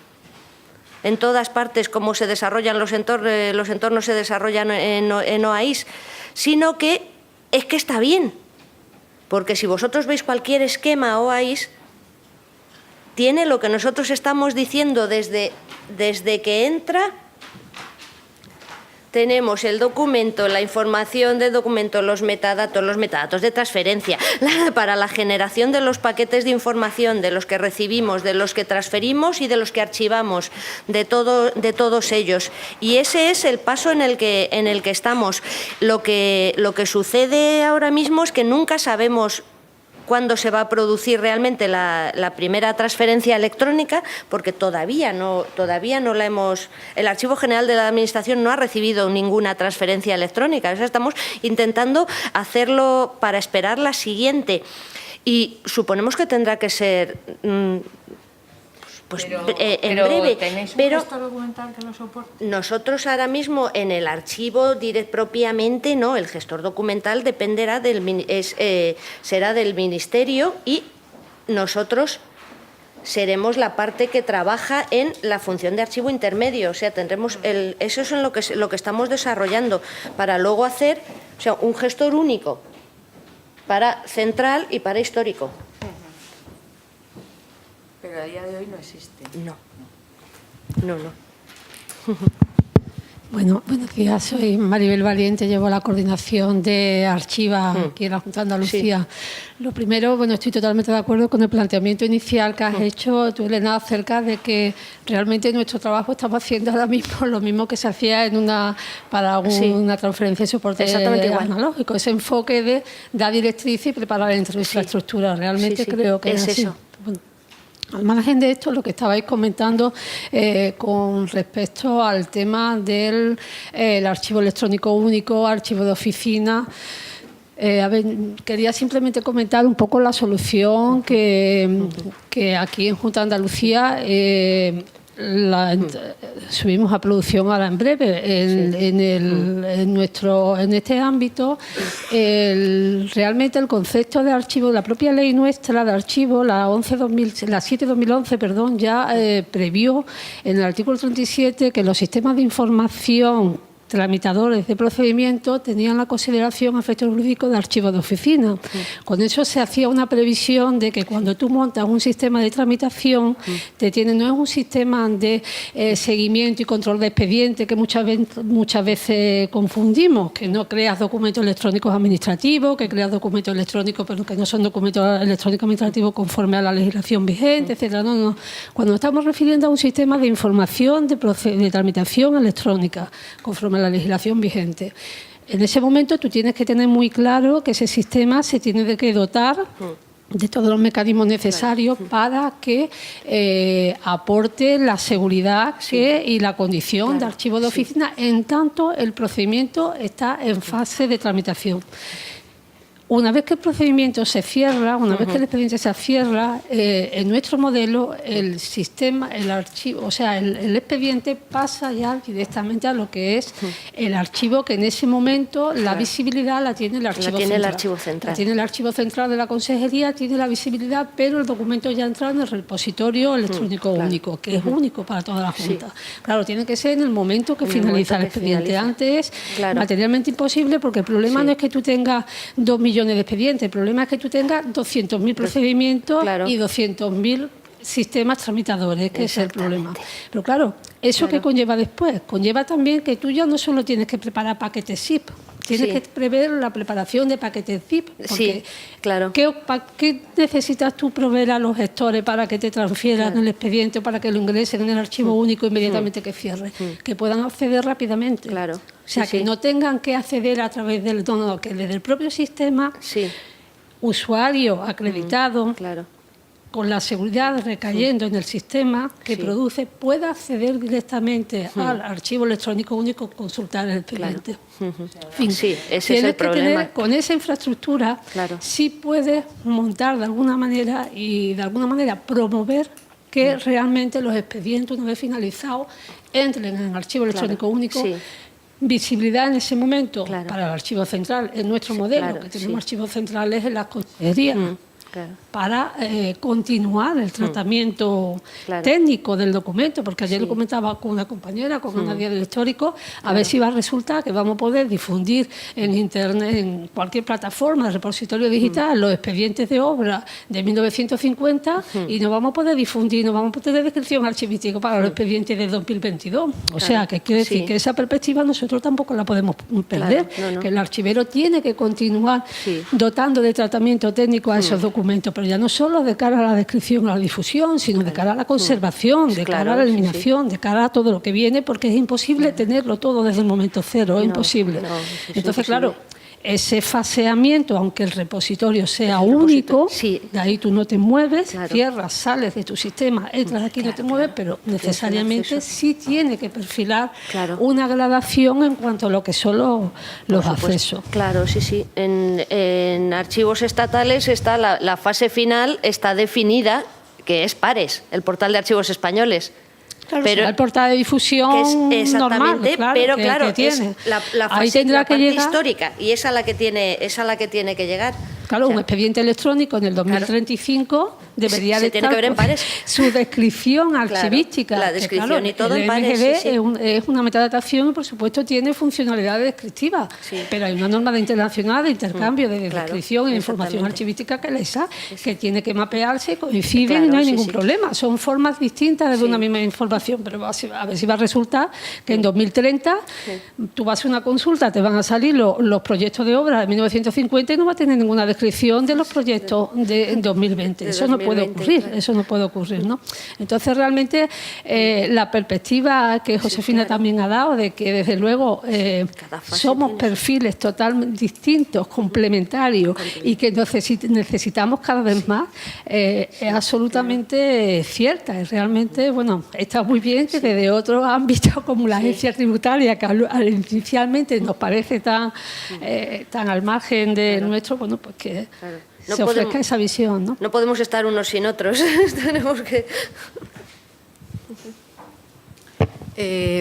en todas partes cómo se desarrollan los entornos se desarrollan en OAIS, sino que es que está bien, porque si vosotros veis cualquier esquema OAIS, tiene lo que nosotros estamos diciendo desde que entra. Tenemos el documento, la información del documento, los metadatos de transferencia, para la generación de los paquetes de información, de los que recibimos, de los que transferimos y de los que archivamos, de todos ellos. Y ese es el paso en el que estamos. Lo que sucede ahora mismo es que nunca sabemos cuándo se va a producir realmente la primera transferencia electrónica, porque todavía no la hemos... El Archivo General de la Administración no ha recibido ninguna transferencia electrónica. O sea, estamos intentando hacerlo para esperar la siguiente. Y suponemos que tendrá que ser... en breve, pero gestor documental que lo soporte. Nosotros ahora mismo en el archivo propiamente no, el gestor documental dependerá será del Ministerio y nosotros seremos la parte que trabaja en la función de archivo intermedio, o sea, tendremos eso es en lo que estamos desarrollando para luego hacer, o sea, un gestor único para central y para histórico. Pero a día de hoy no existe. No. Bueno, buenos días, soy Maribel Valiente, llevo la coordinación de Archiva aquí en la Junta de Andalucía. Sí. Lo primero, bueno, estoy totalmente de acuerdo con el planteamiento inicial que has hecho tú, Elena, acerca de que realmente nuestro trabajo estamos haciendo ahora mismo lo mismo que se hacía para una transferencia de soporte analógico, ese enfoque de dar directriz y preparar la infraestructura. Realmente creo que es así. Eso. Bueno, al margen de esto, lo que estabais comentando con respecto al tema del archivo electrónico único, archivo de oficina, Quería simplemente comentar un poco la solución que aquí en Junta de Andalucía subimos a producción ahora en breve. En este ámbito, realmente el concepto de archivo, la propia ley nuestra de archivo, la 7/2011, perdón, ya previó en el artículo 37 que los sistemas de información tramitadores de procedimiento tenían la consideración a efectos jurídicos de archivo de oficina. Con eso se hacía una previsión de que cuando tú montas un sistema de tramitación, no es un sistema de seguimiento y control de expediente que muchas veces confundimos, que no creas documentos electrónicos administrativos, que creas documentos electrónicos pero que no son documentos electrónicos administrativos conforme a la legislación vigente, etcétera. No. Cuando estamos refiriendo a un sistema de información de tramitación electrónica conforme a la legislación vigente. En ese momento tú tienes que tener muy claro que ese sistema se tiene que dotar de todos los mecanismos necesarios para que aporte la seguridad y la condición de archivo de oficina en tanto el procedimiento está en fase de tramitación. Una vez que el procedimiento se cierra, una vez que el expediente se cierra, en nuestro modelo el sistema, el archivo, o sea, el expediente pasa ya directamente a lo que es el archivo, que en ese momento la visibilidad la tiene el archivo central. La tiene el archivo central de la consejería, tiene la visibilidad, pero el documento ya entra en el repositorio electrónico único, que es único para toda la Junta. Claro, tiene que ser en el momento que finaliza el expediente. Antes es materialmente imposible, porque el problema no es que tú tengas 2 millones de expedientes, el problema es que tú tengas 200.000 procedimientos y 200.000 sistemas tramitadores, que es el problema. Pero claro, ¿eso qué conlleva después? Conlleva también que tú ya no solo tienes que preparar paquetes zip, tienes que prever la preparación de paquetes zip. Porque ¿qué necesitas tú proveer a los gestores para que te transfieran el expediente o para que lo ingresen en el archivo único inmediatamente que cierre? Que puedan acceder rápidamente. O sea, que no tengan que acceder a través del que desde el propio sistema, usuario acreditado, con la seguridad recayendo en el sistema que produce, pueda acceder directamente al archivo electrónico único, consultar el expediente. En fin, ese es el tienes que problema. tener, con esa infraestructura, sí puedes montar de alguna manera y de alguna manera promover que realmente los expedientes, una vez finalizados, entren en el archivo electrónico único. Visibilidad en ese momento para el archivo central, en nuestro modelo, que tenemos archivos centrales en las consejerías. Para continuar el tratamiento técnico del documento, porque ayer lo comentaba con una compañera, con una guía del histórico, a ver si va a resultar que vamos a poder difundir en Internet, en cualquier plataforma de repositorio digital, los expedientes de obra de 1950 y no vamos a poder difundir, no vamos a poder descripción archivística para los expedientes de 2022. O sea, que quiere decir que esa perspectiva nosotros tampoco la podemos perder, que el archivero tiene que continuar dotando de tratamiento técnico a esos documentos, pero ya no solo de cara a la descripción, a la difusión, sino de cara a la conservación, de cara a la eliminación, de cara a todo lo que viene, porque es imposible tenerlo todo desde el momento cero, es imposible. Entonces, claro, ese faseamiento, aunque el repositorio sea único, de ahí tú no te mueves, cierras, sales de tu sistema, entras aquí, no te mueves, pero necesariamente sí tiene que perfilar una gradación en cuanto a lo que son los accesos. Claro, sí. En archivos estatales está la fase final, está definida, que es PARES, el portal de archivos españoles. Claro, pero el portal de difusión normal, pero claro, que es la fase, la parte histórica, y es a la que tiene que llegar. Claro, un expediente electrónico en el 2035 debería de estar ver en PARES. Su descripción archivística. La descripción y todo el en PARES. Es una metadatación y, por supuesto, tiene funcionalidades descriptivas. Pero hay una norma internacional de intercambio de descripción y de información archivística, que es la ESA, que tiene que mapearse, coinciden y no hay ningún problema. Son formas distintas de una misma información, pero a ver si va a resultar que en 2030 tú vas a una consulta, te van a salir los proyectos de obra de 1950 y no va a tener ninguna descripción descripción de los proyectos de 2020. Eso no puede ocurrir, claro. eso no puede ocurrir, ¿no? Entonces, realmente, la perspectiva que Josefina también ha dado, de que, desde luego, somos perfiles totalmente distintos, complementarios, y que necesitamos cada vez más, es absolutamente cierta. Y realmente, bueno, está muy bien que desde otros ámbitos, como la agencia tributaria, que inicialmente nos parece tan al margen de nuestro, bueno, pues que No se ofrezca podemos- esa visión, ¿no? No podemos estar unos sin otros. Tenemos que...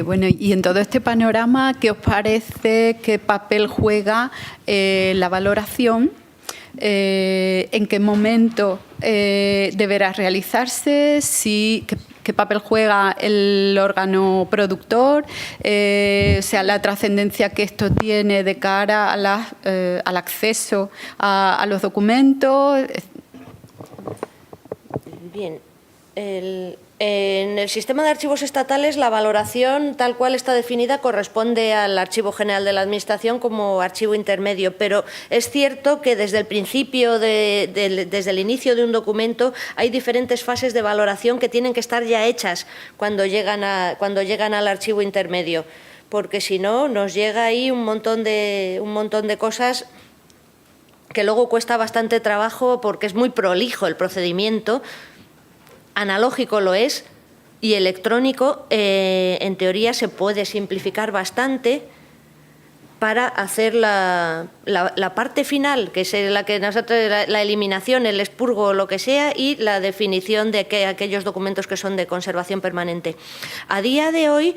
Bueno, y en todo este panorama, ¿qué os parece? ¿Qué papel juega la valoración? ¿En qué momento deberá realizarse? ¿Qué papel juega el órgano productor? O sea, la trascendencia que esto tiene de cara al acceso a los documentos. Bien. En el sistema de archivos estatales, la valoración tal cual está definida corresponde al Archivo General de la Administración como archivo intermedio, pero es cierto que desde el principio, desde el inicio de un documento, hay diferentes fases de valoración que tienen que estar ya hechas cuando llegan al archivo intermedio, porque si no, nos llega ahí un montón de cosas que luego cuesta bastante trabajo porque es muy prolijo el procedimiento. Analógico lo es, y electrónico en teoría se puede simplificar bastante para hacer la parte final, que es la que nosotros, la eliminación, el expurgo o lo que sea, y la definición de aquellos documentos que son de conservación permanente. A día de hoy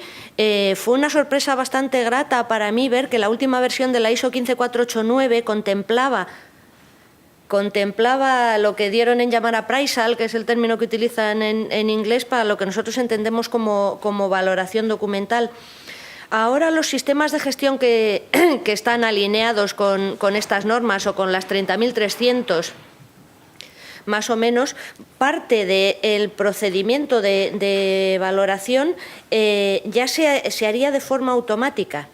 fue una sorpresa bastante grata para mí ver que la última versión de la ISO 15489 contemplaba lo que dieron en llamar appraisal, que es el término que utilizan en inglés para lo que nosotros entendemos como valoración documental. Ahora los sistemas de gestión que están alineados con estas normas o con las 30.300, más o menos, parte del procedimiento de valoración ya se haría de forma automática.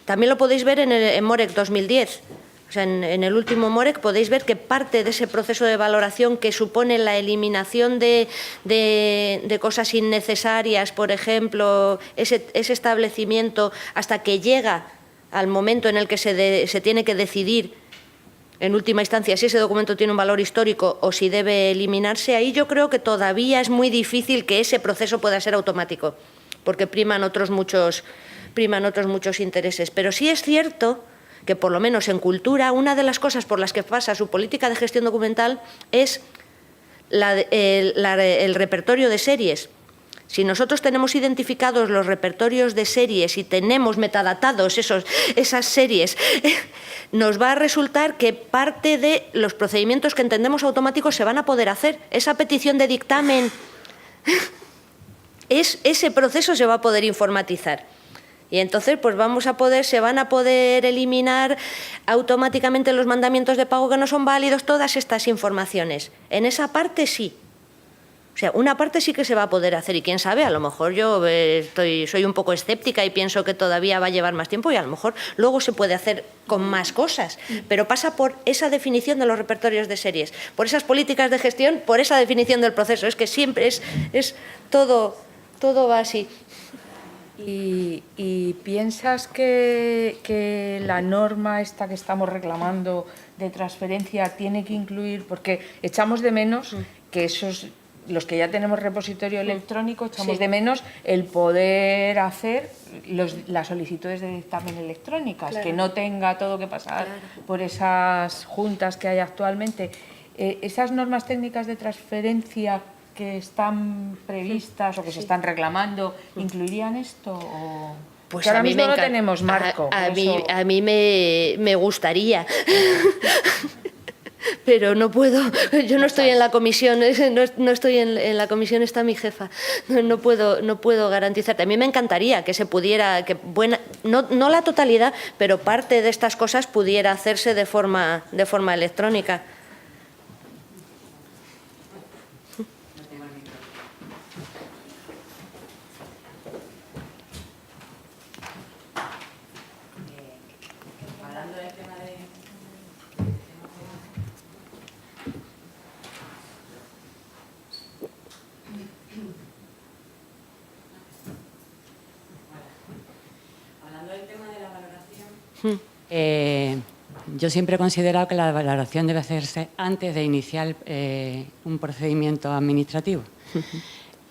También lo podéis ver en MOREC 2010. O sea, en el último MOREC podéis ver que parte de ese proceso de valoración que supone la eliminación de cosas innecesarias, por ejemplo, ese establecimiento, hasta que llega al momento en el que se tiene que decidir, en última instancia, si ese documento tiene un valor histórico o si debe eliminarse, ahí yo creo que todavía es muy difícil que ese proceso pueda ser automático, porque priman otros muchos intereses. Pero sí es cierto que, por lo menos en cultura, una de las cosas por las que pasa su política de gestión documental es el repertorio de series. Si nosotros tenemos identificados los repertorios de series y tenemos metadatados esas series, nos va a resultar que parte de los procedimientos que entendemos automáticos se van a poder hacer. Esa petición de dictamen, ese proceso se va a poder informatizar. Y entonces pues se van a poder eliminar automáticamente los mandamientos de pago que no son válidos, todas estas informaciones. En esa parte sí. O sea, una parte sí que se va a poder hacer, y quién sabe, a lo mejor yo soy un poco escéptica y pienso que todavía va a llevar más tiempo, y a lo mejor luego se puede hacer con más cosas, pero pasa por esa definición de los repertorios de series, por esas políticas de gestión, por esa definición del proceso. Es que siempre es todo va así. ¿Y piensas que la norma esta que estamos reclamando de transferencia tiene que incluir, porque echamos de menos que los que ya tenemos repositorio electrónico, echamos de menos el poder hacer las solicitudes de dictamen electrónicas, claro, que no tenga todo que pasar por esas juntas que hay actualmente? ¿Esas normas técnicas de transferencia que están previstas o que se están reclamando incluirían esto? ¿O? Pues que ahora a mí mismo no encanta. tenemos marco. A mí me gustaría. Pero no puedo, yo no estoy en la comisión, no estoy en la comisión, está mi jefa, no puedo garantizarte. A mí me encantaría que se pudiera, no la totalidad, pero parte de estas cosas pudiera hacerse de forma electrónica. Yo siempre he considerado que la valoración debe hacerse antes de iniciar un procedimiento administrativo.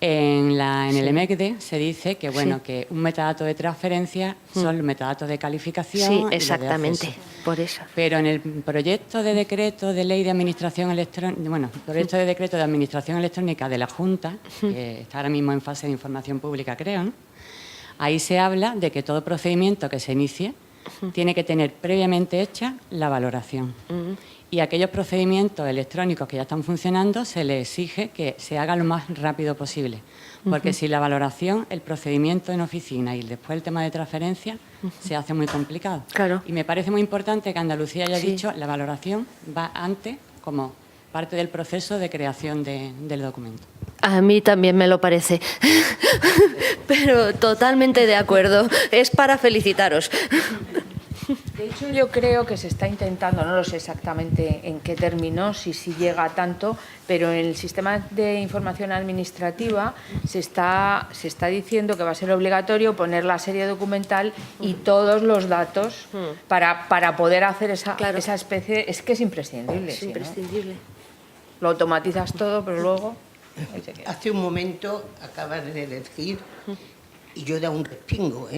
En el EMECDE se dice que, bueno, que un metadato de transferencia son los metadatos de calificación. Sí, y los de exactamente, acceso. por eso. Pero en el proyecto de decreto de ley de administración electrónica, bueno, proyecto de decreto de administración electrónica de la Junta, que está ahora mismo en fase de información pública, creo, ¿no? Ahí se habla de que todo procedimiento que se inicie tiene que tener previamente hecha la valoración. Y aquellos procedimientos electrónicos que ya están funcionando se les exige que se haga lo más rápido posible. Porque si la valoración, el procedimiento en oficina y después el tema de transferencia se hace muy complicado. Claro. Y me parece muy importante que Andalucía haya dicho la valoración va antes como parte del proceso de creación del documento. A mí también me lo parece, pero totalmente de acuerdo. Es para felicitaros. De hecho, yo creo que se está intentando, no lo sé exactamente en qué términos, si llega a tanto, pero en el sistema de información administrativa se está diciendo que va a ser obligatorio poner la serie documental y todos los datos para poder hacer esa especie. Es que es imprescindible. Es ¿sí, imprescindible. no? Lo automatizas todo, pero luego... Hace un momento acabas de decir, y yo he dado un respingo,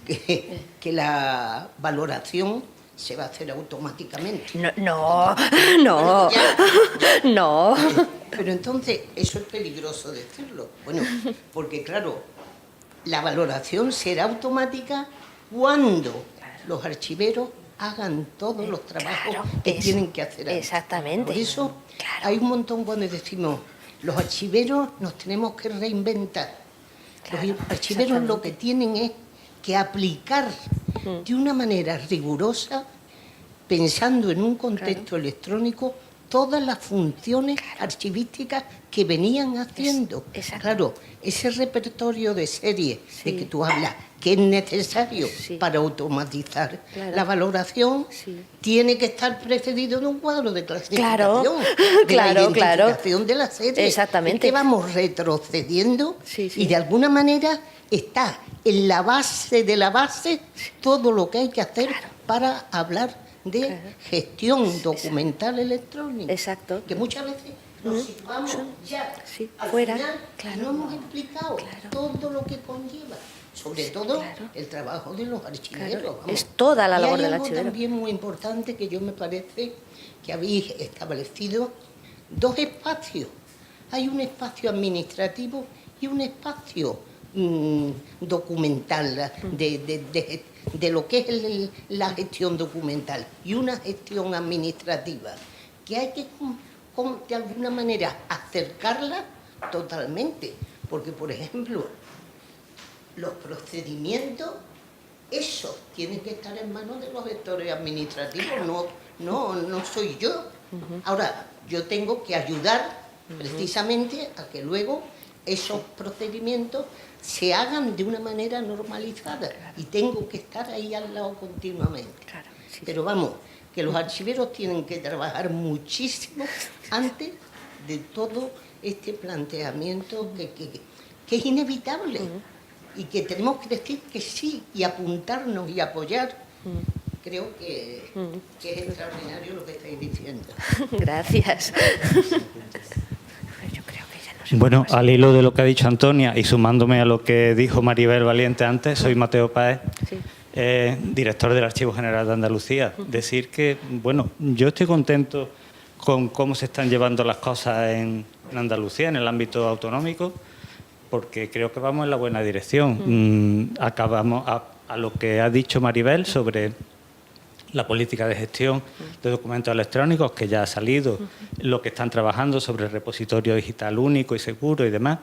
que la valoración se va a hacer automáticamente. No. Pero entonces, eso es peligroso decirlo. Bueno, porque claro, la valoración será automática cuando los archiveros hagan todos los trabajos que tienen que hacer antes. Exactamente. Por eso hay un montón cuando decimos, los archiveros nos tenemos que reinventar. Los archiveros lo que tienen es que aplicar de una manera rigurosa, pensando en un contexto electrónico, todas las funciones archivísticas que venían haciendo. Claro, ese repertorio de series de que tú hablas, que es necesario para automatizar la valoración, tiene que estar precedido de un cuadro de clasificación, de la identificación de la serie. Exactamente. Es que vamos retrocediendo y de alguna manera está en la base de la base todo lo que hay que hacer para hablar de gestión documental electrónica. Exacto. Que muchas veces nos situamos ya al fuera. final y no hemos explicado todo lo que conlleva. Sobre todo el trabajo de los archiveros. Vamos. Es toda la labor y hay del algo archivero. también muy importante que yo me parece que habéis establecido dos espacios. Hay un espacio administrativo y un espacio documental de lo que es la gestión documental y una gestión administrativa que hay que de alguna manera acercarla totalmente, porque por ejemplo los procedimientos esos tienen que estar en manos de los gestores administrativos, no soy yo. Ahora yo tengo que ayudar precisamente a que luego esos procedimientos se hagan de una manera normalizada y tengo que estar ahí al lado continuamente. Pero vamos, que los archiveros tienen que trabajar muchísimo antes de todo este planteamiento que es inevitable y que tenemos que decir que sí y apuntarnos y apoyar. Creo que es extraordinario lo que estáis diciendo. Gracias. Bueno, al hilo de lo que ha dicho Antonia y sumándome a lo que dijo Maribel Valiente antes, soy Mateo Páez, director del Archivo General de Andalucía. Decir que, bueno, yo estoy contento con cómo se están llevando las cosas en Andalucía, en el ámbito autonómico, porque creo que vamos en la buena dirección. Acabamos a lo que ha dicho Maribel sobre la política de gestión de documentos electrónicos, que ya ha salido, lo que están trabajando sobre el repositorio digital único y seguro y demás.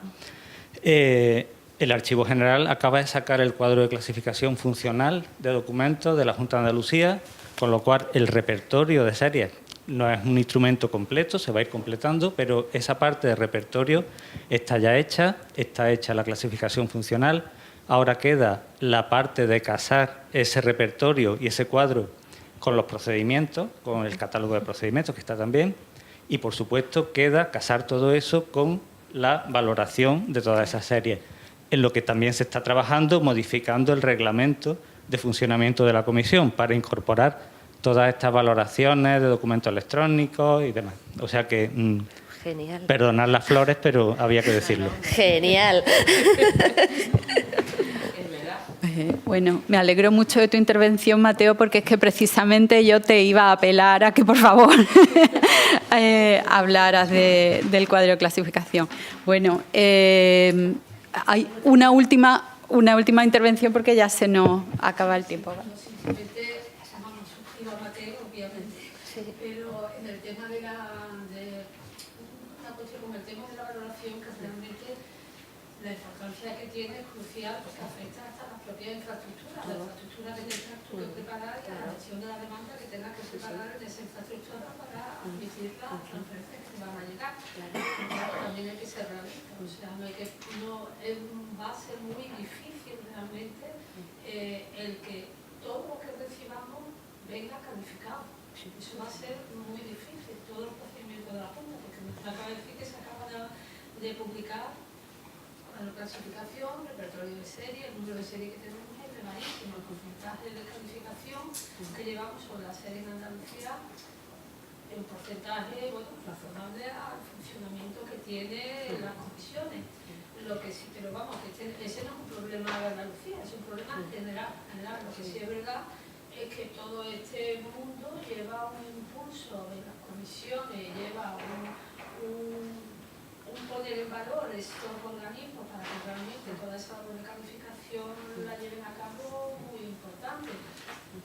El Archivo General acaba de sacar el cuadro de clasificación funcional de documentos de la Junta de Andalucía, con lo cual el repertorio de series no es un instrumento completo, se va a ir completando, pero esa parte de repertorio está ya hecha, está hecha la clasificación funcional. Ahora queda la parte de casar ese repertorio y ese cuadro con los procedimientos, con el catálogo de procedimientos que está también, y por supuesto queda casar todo eso con la valoración de todas esas series, en lo que también se está trabajando modificando el reglamento de funcionamiento de la comisión para incorporar todas estas valoraciones de documentos electrónicos y demás. O sea que, Genial. Perdonad las flores, pero había que decirlo. Genial. Bueno, me alegro mucho de tu intervención, Mateo, porque es que precisamente yo te iba a apelar a que, por favor, hablaras del cuadro de clasificación. Bueno, hay una última intervención porque ya se nos acaba el tiempo. ¿Vale? Simplemente, suscribo a Mateo, obviamente, pero en el tema de una cuestión como el tema de la valoración, que realmente la importancia que tiene es crucial porque afecta hasta las propias infraestructuras, la infraestructura que tenga que preparar y la gestión de la demanda que tenga que preparar en esa infraestructura para admitir las transferencias que se van a llegar. También hay que ser realista, o sea, va a ser muy difícil realmente el que todo lo que recibamos venga calificado. Eso va a ser muy difícil, todo el procedimiento de la Junta, porque me acaba de decir que se acaba de publicar la clasificación, repertorio de serie, el número de serie que tenemos es elevadísimo, el porcentaje de calificación que llevamos sobre la serie en Andalucía, el porcentaje, razonable al funcionamiento que tiene las comisiones. Lo que sí, pero vamos, que ese no es un problema de Andalucía, es un problema general. Lo que sí es verdad es que todo este mundo lleva un impulso de las comisiones, lleva un poner en valor estos organismos para que realmente toda esa labor de calificación la lleven a cabo muy importante.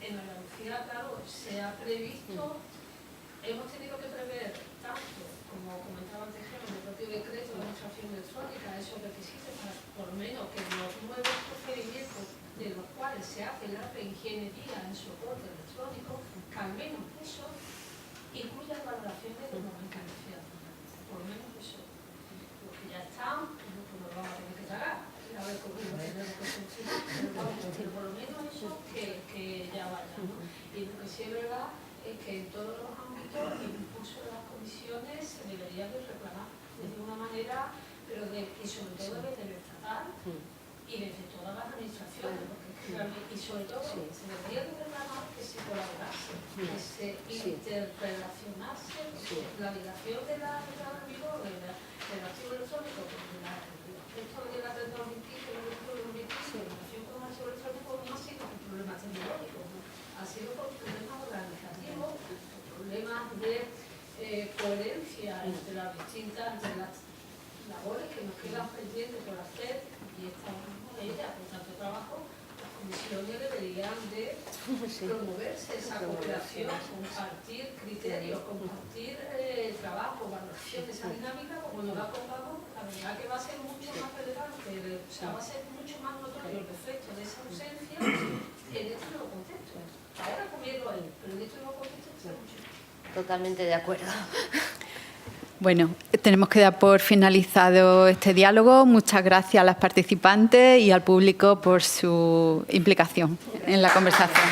En Andalucía, claro, se ha previsto, hemos tenido que prever tanto, como comentaba antes, en el propio decreto de administración electrónica, esos requisitos para, por lo menos, que los nuevos procedimientos de los cuales se hace la reingeniería en soporte electrónico, que al menos eso incluya valoraciones de los encarecidos. Por lo menos eso. Los que ya están, pues lo vamos a tener que tragar. A ver cómo lo tenemos que solucionar. Pero por lo menos eso que ya vaya, ¿no? Y lo que sí es verdad es que en todos los ámbitos el impulso de las comisiones se debería de reclamar de una manera, pero y sobre todo desde el estatal y desde todas las administraciones, y sobre todo se debería de reclamar que se colaborase, que se interrelacionase, la migración de la vigor del archivo electrónico, esto de la red 2015, la relación con el archivo electrónico no ha sido un problema tecnológico, ha sido por problemas organizativos, problemas de coherencia entre las labores que nos quedan pendientes por hacer, y estamos con ellas, por tanto trabajo, las comisiones deberían de promoverse esa cooperación, compartir criterios, compartir trabajo, valoración, esa dinámica, como nos la pongamos, la verdad que va a ser mucho más relevante, o sea, va a ser mucho más notorio el efecto de esa ausencia en este nuevo contexto. Ahora comienzo ahí, pero en este nuevo contexto está mucho. Totalmente de acuerdo. Bueno, tenemos que dar por finalizado este diálogo. Muchas gracias a las participantes y al público por su implicación en la conversación.